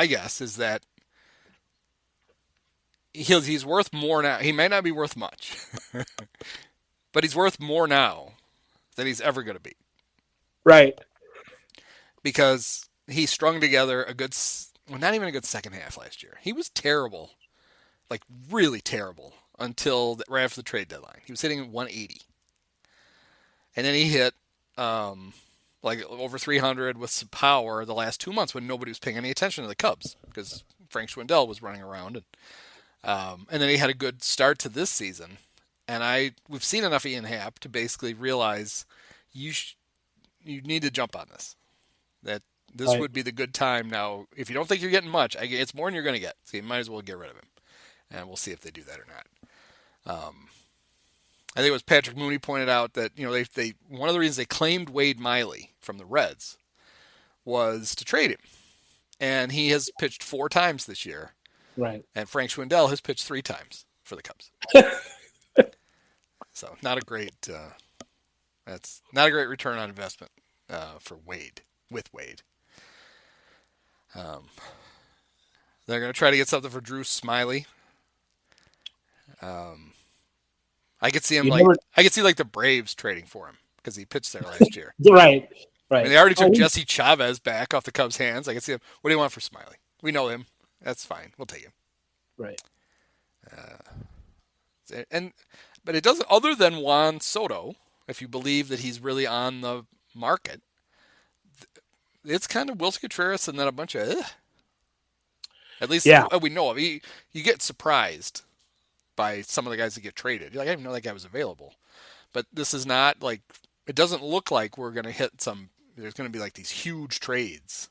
guess is that he's worth more now. He may not be worth much, but he's worth more now than he's ever going to be. Right. Because he strung together not even a good second half last year. He was terrible, like really terrible, until right after the trade deadline. He was hitting 180. And then he hit like over 300 with some power the last 2 months when nobody was paying any attention to the Cubs because Frank Schwindel was running around. And then he had a good start to this season. And we've seen enough Ian Happ to basically realize you need to jump on this. That this would be the good time now. If you don't think you're getting much, it's more than you're going to get. So you might as well get rid of him. And we'll see if they do that or not. I think it was Patrick Mooney pointed out that they one of the reasons they claimed Wade Miley from the Reds was to trade him, and he has pitched 4 times this year. Right. And Frank Schwindel has pitched 3 times for the Cubs. So not a great. That's not a great return on investment for Wade. With Wade, they're going to try to get something for Drew Smiley. I could see him I could see the Braves trading for him because he pitched there last year. Right. I mean, they already took Jesse Chavez back off the Cubs' hands. I could see him. What do you want for Smiley? We know him. That's fine. We'll take him. Right. But it doesn't. Other than Juan Soto, if you believe that he's really on the market, it's kind of Wilson Contreras and then a bunch of. At least we know of. You get surprised by some of the guys that get traded. You're like, I didn't know that guy was available. But this is not it doesn't look like we're going to hit there's going to be these huge trades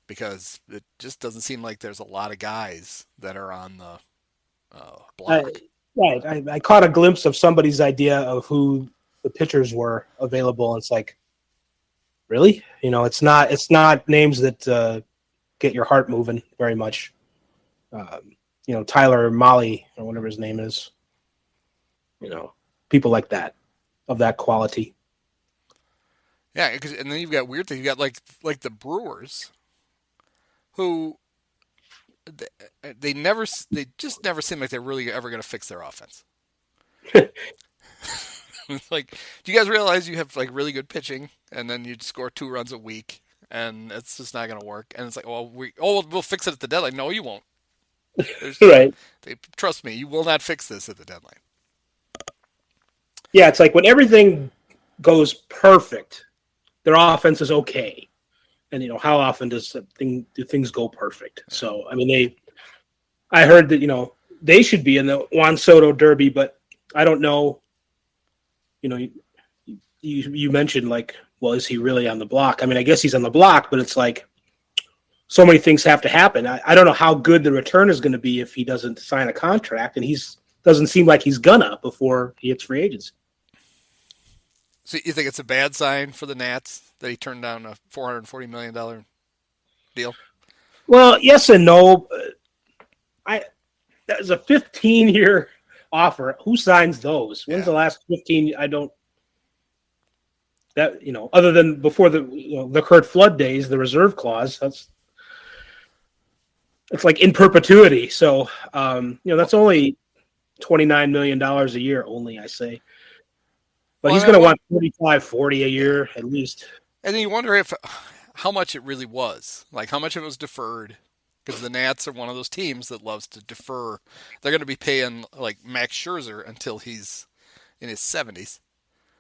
because it just doesn't seem like there's a lot of guys that are on the block. I caught a glimpse of somebody's idea of who the pitchers were available. And it's like, really? It's not names that get your heart moving very much. Tyler Molly or whatever his name is, people like that, of that quality. Yeah, and then you've got weird things. You got like the Brewers, who they just never seem like they're really ever going to fix their offense. Do you guys realize you have really good pitching, and then you score 2 runs a week, and it's just not going to work? And it's we'll fix it at the deadline. No, you won't. Right. Trust me, you will not fix this at the deadline. Yeah, it's like when everything goes perfect, their offense is okay. And how often do things go perfect? So I mean, I heard that they should be in the Juan Soto Derby, but I don't know. You mentioned is he really on the block? I mean, I guess he's on the block, but it's so many things have to happen. I don't know how good the return is going to be if he doesn't sign a contract, and doesn't seem like he's gonna before he hits free agency. So you think it's a bad sign for the Nats that he turned down a $440 million deal? Well, yes and no. That was a 15-year offer. Who signs those? When's the last 15? I don't. That other than before the Kurt Flood days, the reserve clause. It's in perpetuity. So that's only $29 million a year. Only, I say. But he's going to want 35, 40 a year at least. And then you wonder how much it really was. How much of it was deferred. Because the Nats are one of those teams that loves to defer. They're going to be paying Max Scherzer until he's in his 70s.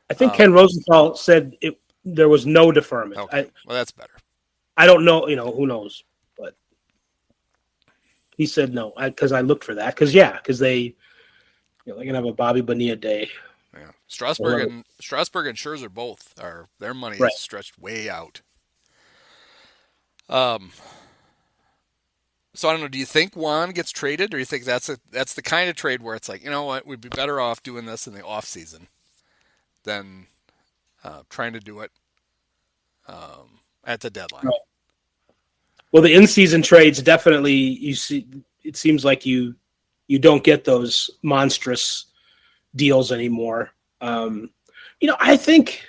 I think Ken Rosenthal said there was no deferment. Okay. Well, that's better. I don't know. Who knows? But he said no because I looked for that. Because they they're going to have a Bobby Bonilla day. Yeah, Strasburg and Scherzer both their money is stretched way out. So I don't know. Do you think Juan gets traded, or do you think that's the kind of trade where it's what, we'd be better off doing this in the off season than trying to do it at the deadline? Right. Well, the in-season trades definitely you see. It seems like you don't get those monstrous deals anymore. I think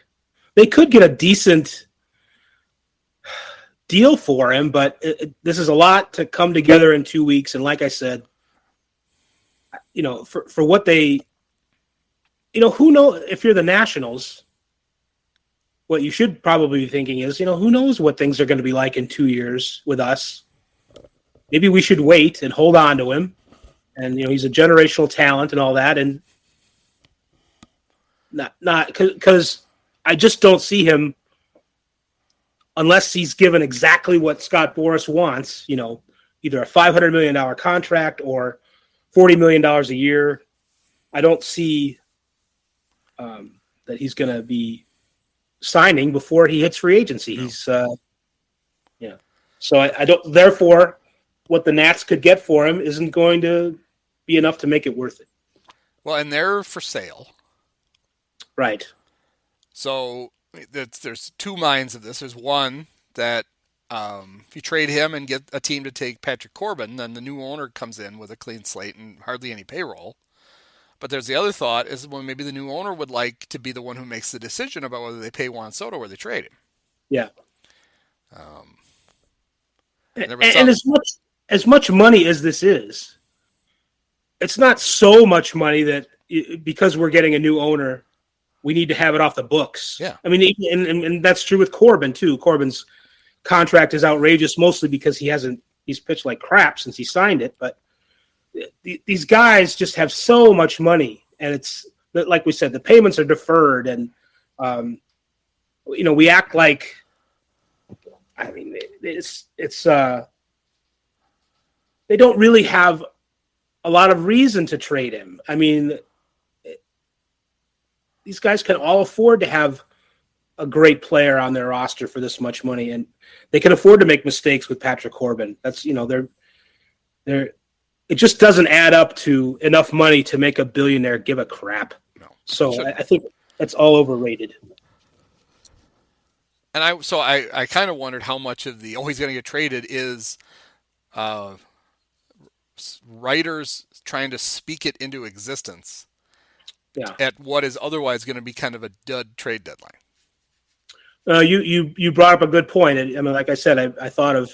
they could get a decent deal for him, but this is a lot to come together in 2 weeks. And like I said, for what they, who knows if you're the Nationals, what you should probably be thinking is, who knows what things are going to be like in 2 years with us. Maybe we should wait and hold on to him. And, he's a generational talent and all that. And not because I just don't see him unless he's given exactly what Scott Boras wants, either a $500 million contract or $40 million a year. I don't see that he's going to be signing before he hits free agency. No. He's So I don't. Therefore, what the Nats could get for him isn't going to be enough to make it worth it. Well, and they're for sale, right? So there's two minds of this. There's one that if you trade him and get a team to take Patrick Corbin, then the new owner comes in with a clean slate and hardly any payroll. But there's the other thought is, well, maybe the new owner would like to be the one who makes the decision about whether they pay Juan Soto or they trade him. Yeah. And as much money as this is, it's not so much money that because we're getting a new owner, we need to have it off the books. Yeah. I mean, and that's true with Corbin too. Corbin's contract is outrageous, mostly because he's pitched like crap since he signed it. But these guys just have so much money, and it's like we said, the payments are deferred, and we act like. I mean, it's they don't really have a lot of reason to trade him. I mean, these guys can all afford to have a great player on their roster for this much money, and they can afford to make mistakes with Patrick Corbin. That's they're it just doesn't add up to enough money to make a billionaire give a crap. No. So I think that's all overrated. And I kind of wondered how much of the he's going to get traded is writers trying to speak it into existence at what is otherwise going to be kind of a dud trade deadline. You brought up a good point. I mean, like I said, I thought of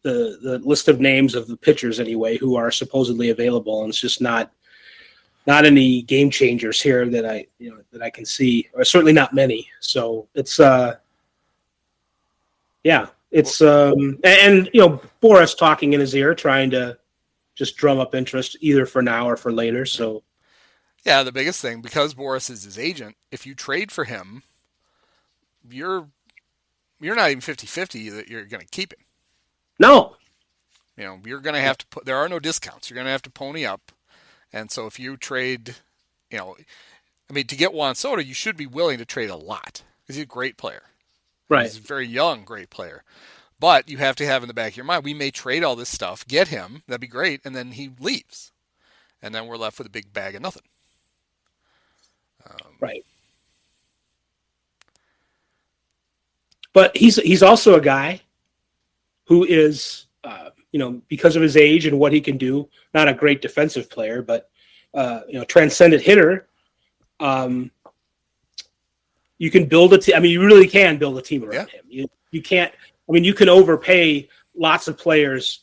the list of names of the pitchers anyway who are supposedly available, and it's just not any game changers here that I can see, or certainly not many. So it's Boris talking in his ear, trying to just drum up interest either for now or for later. So yeah, the biggest thing, because Boris is his agent, if you trade for him, you're not even 50-50 that you're going to keep him. No, you're going to have to put. There are no discounts. You're going to have to pony up. And so if you trade, to get Juan Soto, you should be willing to trade a lot because he's a great player. Right. He's a very young, great player. But you have to have in the back of your mind, we may trade all this stuff, get him, that'd be great, and then he leaves. And then we're left with a big bag of nothing. Right. But he's also a guy who is because of his age and what he can do, not a great defensive player, but transcendent hitter. You can build a team. I mean, you really can build a team around him. You can't. I mean, you can overpay lots of players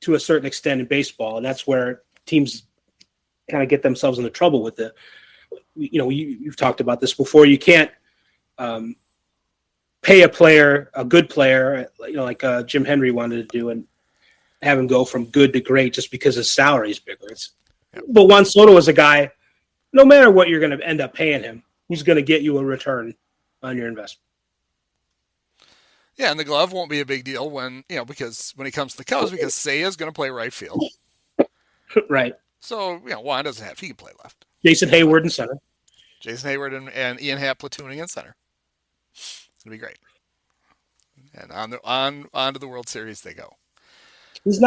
to a certain extent in baseball, and that's where teams kind of get themselves into trouble with it. You've talked about this before. You can't pay a good player, like Jim Henry wanted to do, and have him go from good to great just because his salary is bigger. But Juan Soto is a guy, no matter what you're going to end up paying him, who's going to get you a return on your investment. Yeah, and the glove won't be a big deal because when he comes to the Cubs, because Seiya's going to play right field. Right. So, Juan doesn't he can play left. Jason Hayward in center. Jason Hayward and Ian Happ platooning in center. It'll be great. And on to the World Series they go. His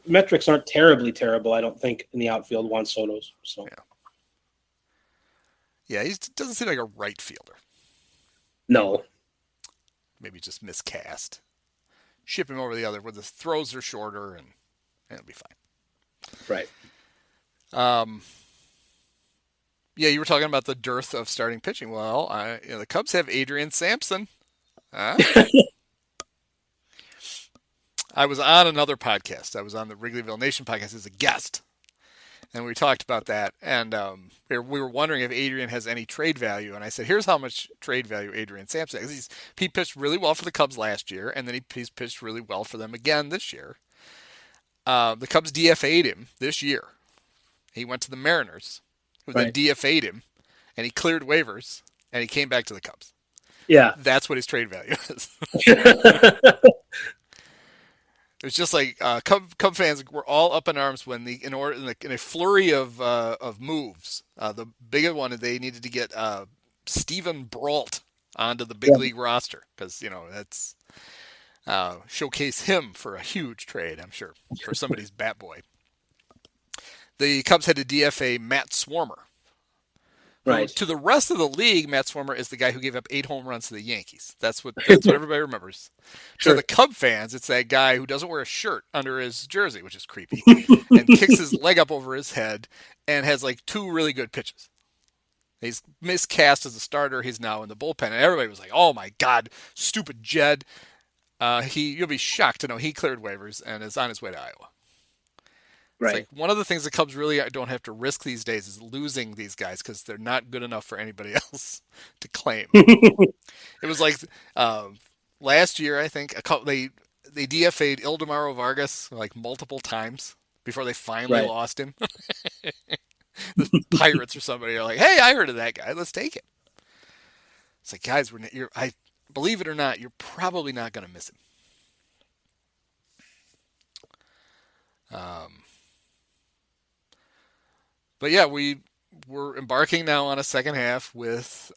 metrics aren't terribly terrible, I don't think, in the outfield, Juan Soto's. So yeah, he doesn't seem like a right fielder. No. Maybe just miscast. Ship him over the other where the throws are shorter and it'll be fine. Right. Yeah, you were talking about the dearth of starting pitching. Well, the Cubs have Adrian Sampson. I was on another podcast. I was on the Wrigleyville Nation podcast as a guest, and we talked about that. And we were wondering if Adrian has any trade value. And I said, here's how much trade value Adrian Sampson has. He pitched really well for the Cubs last year, and then he's pitched really well for them again this year. The Cubs DFA'd him this year. He went to the Mariners, who then DFA'd him, and he cleared waivers, and he came back to the Cubs. Yeah. That's what his trade value is. It was just like Cub fans were all up in arms when in a flurry of moves. The bigger one, they needed to get Steven Brault onto the big league roster because that's showcase him for a huge trade. I'm sure for somebody's bat boy. The Cubs had to DFA Matt Swarmer. Right. To the rest of the league, Matt Swarmer is the guy who gave up 8 home runs to the Yankees. That's what everybody remembers. Sure. To the Cub fans, it's that guy who doesn't wear a shirt under his jersey, which is creepy, and kicks his leg up over his head and has like 2 really good pitches. He's miscast as a starter. He's now in the bullpen, and everybody was like, "Oh my God, stupid Jed!" You'll be shocked to know he cleared waivers and is on his way to Iowa. Right. It's like one of the things the Cubs really don't have to risk these days is losing these guys because they're not good enough for anybody else to claim. It was like last year, I think they DFA'd Ildemaro Vargas like multiple times before they finally lost him. The Pirates or somebody are like, "Hey, I heard of that guy. Let's take it." It's like, guys, I believe it or not, you're probably not going to miss him. But yeah, we're embarking now on a second half with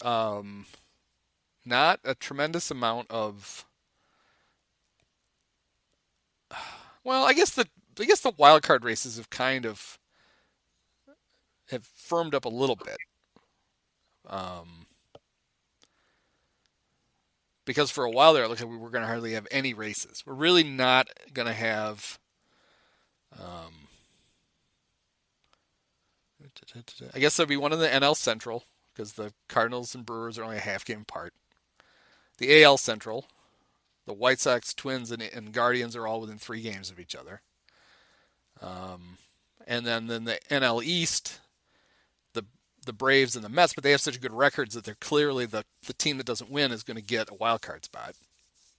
not a tremendous amount of. Well, I guess the wild card races have kind of firmed up a little bit, because for a while there it looked like we were going to hardly have any races. We're really not going to have. I guess there'll be one in the NL Central because the Cardinals and Brewers are only a half game apart. The AL Central, the White Sox, Twins, and Guardians are all within 3 games of each other. And then the NL East, the Braves and the Mets, but they have such good records that they're clearly the team that doesn't win is going to get a wild card spot.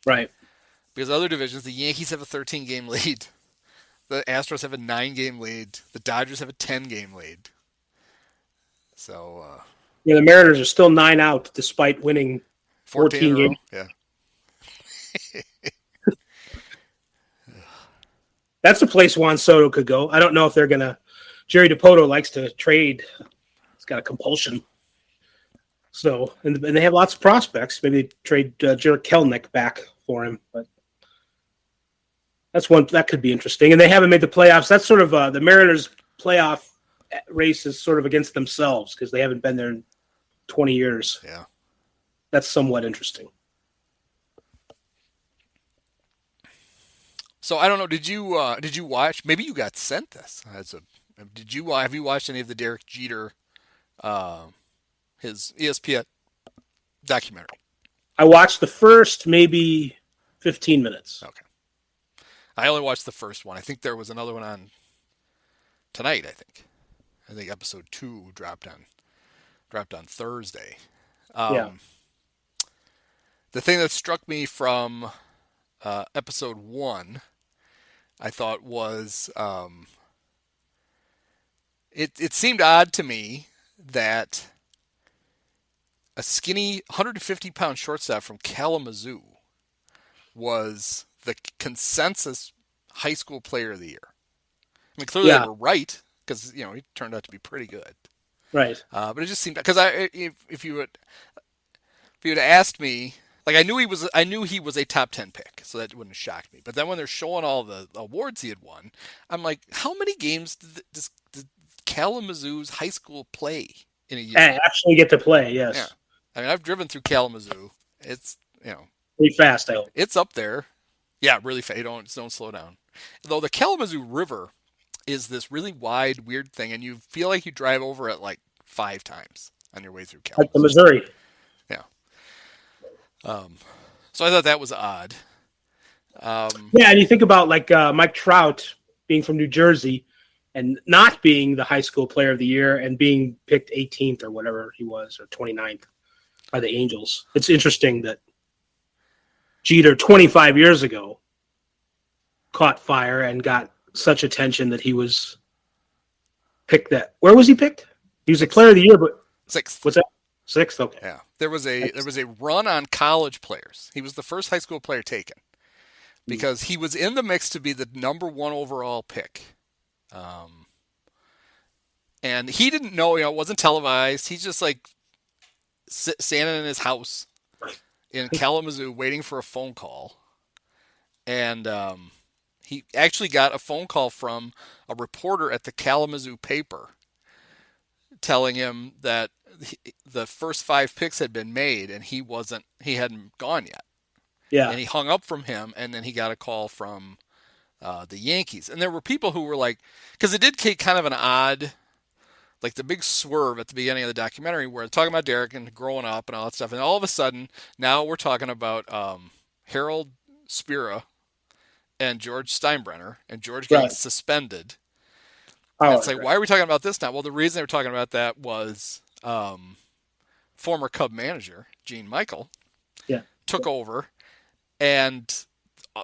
Right. Because other divisions, the Yankees have a 13-game lead. The Astros have a 9-game lead. The Dodgers have a 10-game lead. So, the Mariners are still 9 out despite winning 14 games. Yeah. That's the place Juan Soto could go. I don't know if they're going to. Jerry DiPoto likes to trade. He's got a compulsion. So, and they have lots of prospects. Maybe they trade Jared Kelenic back for him, but that's one that could be interesting. And they haven't made the playoffs. That's sort of the Mariners' playoff race is sort of against themselves because they haven't been there in 20 years. Yeah, that's somewhat interesting. So I don't know. Did you watch? Maybe you got sent this. Have you watched any of the Derek Jeter, his ESPN documentary? I watched the first maybe 15 minutes. Okay. I only watched the first one. I think there was another one on tonight. I think episode 2 dropped on Thursday. Yeah. The thing that struck me from episode 1, I thought was it seemed odd to me that a skinny 150-pound shortstop from Kalamazoo was the consensus high school player of the year. I mean, clearly they were right because he turned out to be pretty good. Right. But it just seemed because if you had asked me, like I knew he was a top 10 pick, so that wouldn't have shocked me. But then when they're showing all the awards he had won, I'm like, how many games did Kalamazoo's high school play in a year? Actually get to play, yes. Yeah. I mean, I've driven through Kalamazoo. It's pretty fast, I hope. It's up there. Yeah, really fast. Don't slow down. Though the Kalamazoo River is this really wide, weird thing, and you feel like you drive over it like 5 times on your way through Kalamazoo. Like the Missouri. Yeah. So I thought that was odd. Yeah, and you think about like Mike Trout being from New Jersey and not being the high school player of the year and being picked 18th or whatever he was, or 29th by the Angels. It's interesting that Jeter 25 years ago caught fire and got such attention that he was picked that. Where was he picked? He was a player of the year, but 6th. What's that? 6th? Okay. Yeah. There was a run on college players. He was the first high school player taken. because he was in the mix to be the number 1 overall pick. And he didn't know, it wasn't televised. He's just like standing in his house in Kalamazoo waiting for a phone call. And he actually got a phone call from a reporter at the Kalamazoo paper telling him that the first 5 picks had been made and he hadn't gone yet. Yeah. And he hung up from him, and then he got a call from the Yankees. And there were people who were like, because it did take kind of an odd, like the big swerve at the beginning of the documentary where they're talking about Derek and growing up and all that stuff. And all of a sudden, now we're talking about Harold Spira and George Steinbrenner, and George getting suspended. And it's like, why are we talking about this now? Well, the reason they were talking about that was former Cub manager Gene Michael took over, and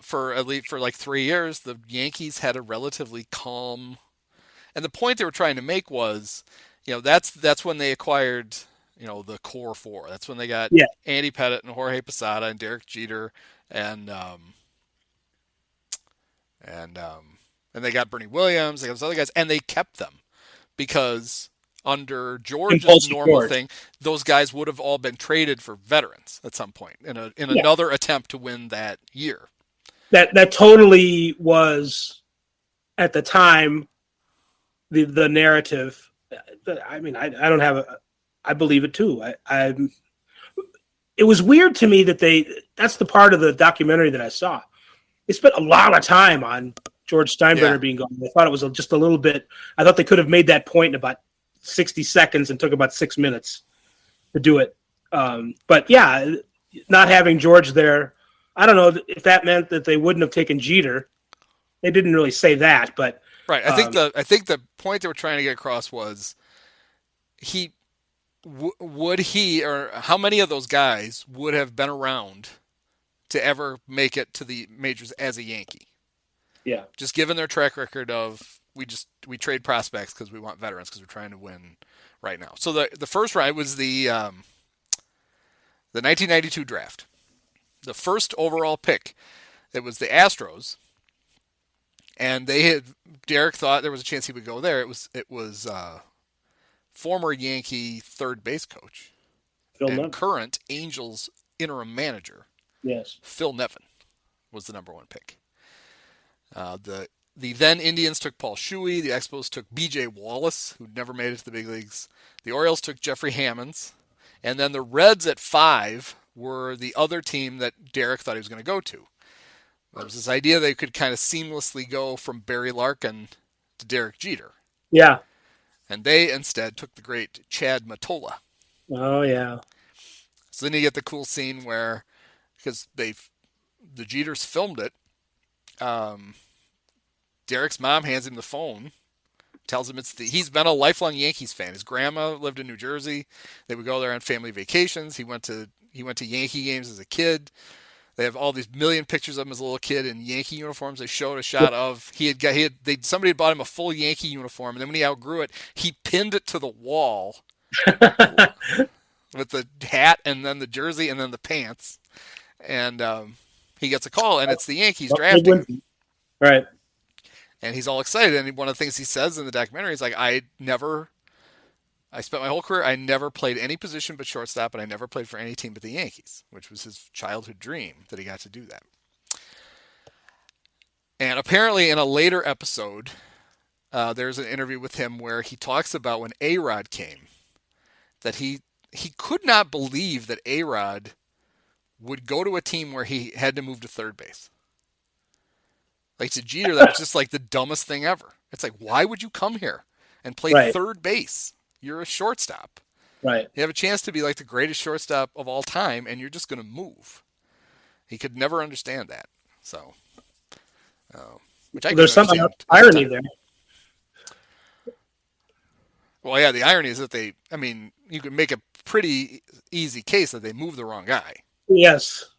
for like 3 years, the Yankees had a relatively calm. And the point they were trying to make was, that's when they acquired, the core 4. That's when they got Andy Pettitte and Jorge Posada and Derek Jeter and they got Bernie Williams, they got those other guys, and they kept them because under George's normal thing, those guys would have all been traded for veterans at some point in another attempt to win that year. That totally was at the time the narrative. I mean, I don't have I believe it too. It was weird to me that that's the part of the documentary that I saw. They spent a lot of time on George Steinbrenner being gone. I thought it was just a little bit. I thought they could have made that point in about 60 seconds and took about 6 minutes to do it. But yeah, not having George there, I don't know if that meant that they wouldn't have taken Jeter. They didn't really say that, but right. I think the point they were trying to get across was would he or how many of those guys would have been around to ever make it to the majors as a Yankee. Yeah. Just given their track record of we trade prospects because we want veterans because we're trying to win right now. So the first round was the 1992 draft. The first overall pick, it was the Astros, and Derek thought there was a chance he would go there. It was former Yankee third base coach and current Angels interim manager. Yes, Phil Nevin was the number 1 pick. The then Indians took Paul Shuey. The Expos took B.J. Wallace, who'd never made it to the big leagues. The Orioles took Jeffrey Hammonds. And then the Reds at 5 were the other team that Derek thought he was going to go to. There was this idea they could kind of seamlessly go from Barry Larkin to Derek Jeter. Yeah. And they instead took the great Chad Mottola. Oh, yeah. So then you get the cool scene where, because the Jeters filmed it, Derek's mom hands him the phone, tells him he's been a lifelong Yankees fan. His grandma lived in New Jersey. They would go there on family vacations. He went to Yankee games as a kid. They have all these million pictures of him as a little kid in Yankee uniforms. They showed a shot of somebody had bought him a full Yankee uniform, and then when he outgrew it, he pinned it to the wall with the hat and then the jersey and then the pants. And he gets a call, and it's the Yankees drafting him. Right. And he's all excited. And one of the things he says in the documentary is like, I spent my whole career, I never played any position but shortstop, and I never played for any team but the Yankees, which was his childhood dream that he got to do that. And apparently in a later episode, there's an interview with him where he talks about when A-Rod came, that he could not believe that A-Rod would go to a team where he had to move to third base. Like to Jeter, that was just like the dumbest thing ever. It's like, why would you come here and play third base? You're a shortstop. Right. You have a chance to be like the greatest shortstop of all time, and you're just going to move. He could never understand that. So, there's some irony there. Well, yeah, the irony is that you can make a pretty easy case that they moved the wrong guy. Yes.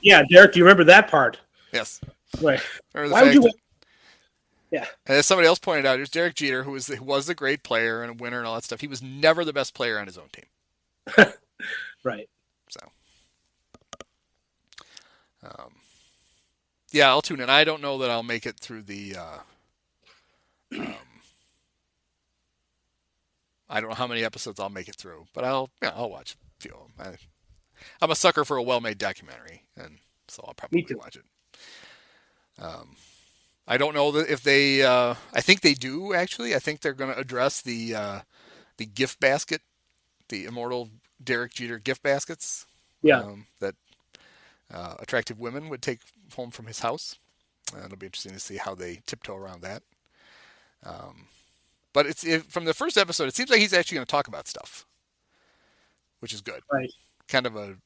Yeah, Derek, do you remember that part? Yes. Right. Why would you? Yeah. And as somebody else pointed out, it was Derek Jeter, who was a great player and a winner and all that stuff. He was never the best player on his own team. Right. So. Yeah, I'll tune in. I don't know that I'll make it through the. I don't know how many episodes I'll make it through, but I'll watch a few of them. I'm a sucker for a well-made documentary, and so I'll probably watch it. I don't know that if they. I think they do actually. I think they're going to address the gift basket, the immortal Derek Jeter gift baskets. Yeah. That attractive women would take home from his house. It'll be interesting to see how they tiptoe around that. But from the first episode, it seems like he's actually going to talk about stuff, which is good. Right. Kind of a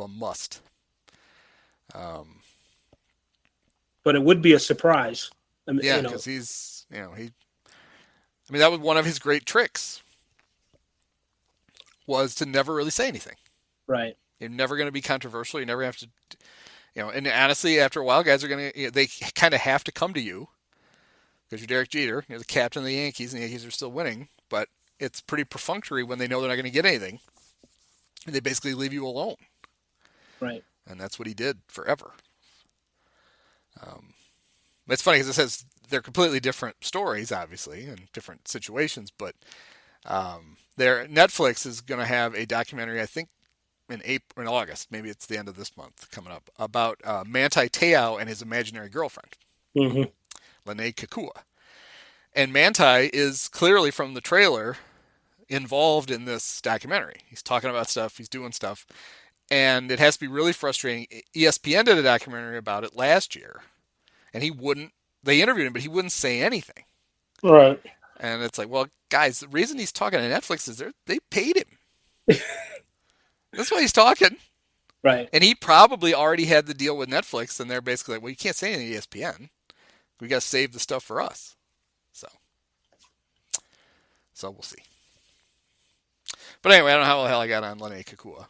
must. But it would be a surprise. I mean, yeah, because he's, I mean, that was one of his great tricks, was to never really say anything. Right. You're never going to be controversial. You never have to, and honestly, after a while, guys are going to, they kind of have to come to you because you're Derek Jeter. You're the captain of the Yankees, and the Yankees are still winning, but it's pretty perfunctory when they know they're not going to get anything. And they basically leave you alone. Right. And that's what he did forever. It's funny because it says they're completely different stories, obviously, and different situations, but Netflix is going to have a documentary, I think, in August, maybe it's the end of this month coming up, about Manti Te'o and his imaginary girlfriend, Lene Kekua. And Manti is clearly, from the trailer, involved in this documentary. He's talking about stuff, he's doing stuff, and it has to be really frustrating. ESPN did a documentary about it last year, and they interviewed him, but he wouldn't say anything. Right. And it's like, well, guys, the reason he's talking to Netflix is they paid him. That's why he's talking. Right. And he probably already had the deal with Netflix, and they're basically like, well, you can't say anything to ESPN. We got to save the stuff for us. So we'll see. But anyway, I don't know how the hell I got on Lene Kekua.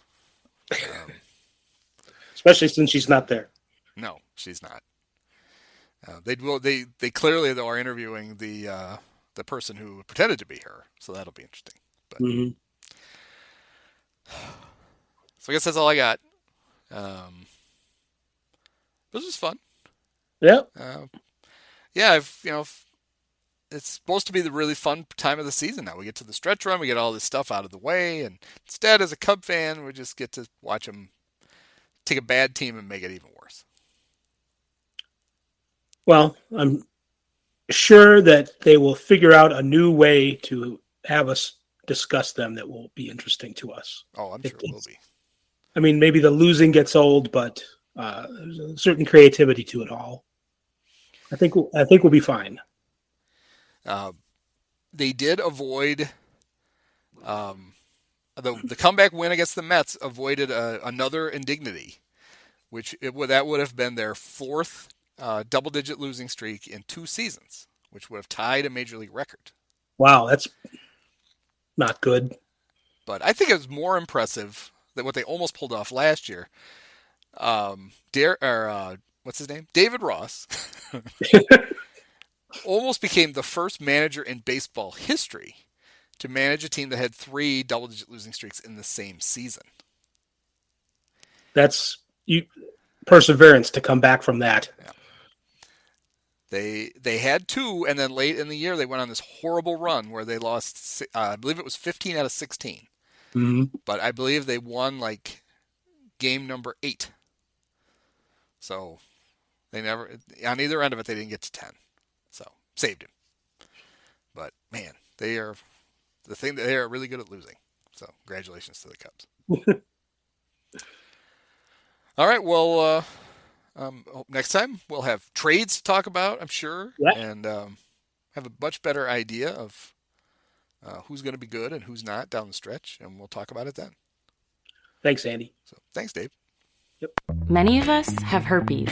Especially since she's not there. No, she's not. They clearly, though, are interviewing the person who pretended to be her, so that'll be interesting. But, so I guess that's all I got. This was fun. Yeah. It's supposed to be the really fun time of the season now. We get to the stretch run, we get all this stuff out of the way, and instead, as a Cub fan, we just get to watch them take a bad team and make it even worse. Well, I'm sure that they will figure out a new way to have us discuss them that will be interesting to us. Oh, I'm sure it will be. I mean, maybe the losing gets old, but there's a certain creativity to it all. I think we'll be fine. They did avoid the comeback win against the Mets avoided another indignity, that would have been their fourth double-digit losing streak in 2 seasons, which would have tied a major league record. Wow, that's not good. But I think it was more impressive than what they almost pulled off last year. What's his name? David Ross almost became the first manager in baseball history to manage a team that had 3 double-digit losing streaks in the same season. That's perseverance to come back from that. Yeah. They had 2, and then late in the year they went on this horrible run where they lost, I believe it was 15 out of 16. Mm-hmm. But I believe they won like game number 8. So they never, on either end of it, they didn't get to 10. So saved him. But man, they are really good at losing. So congratulations to the Cubs. All right. Well, next time we'll have trades to talk about, I'm sure, and have a much better idea of who's going to be good and who's not down the stretch, and we'll talk about it then. Thanks, Andy. So thanks, Dave. Yep. Many of us have herpes.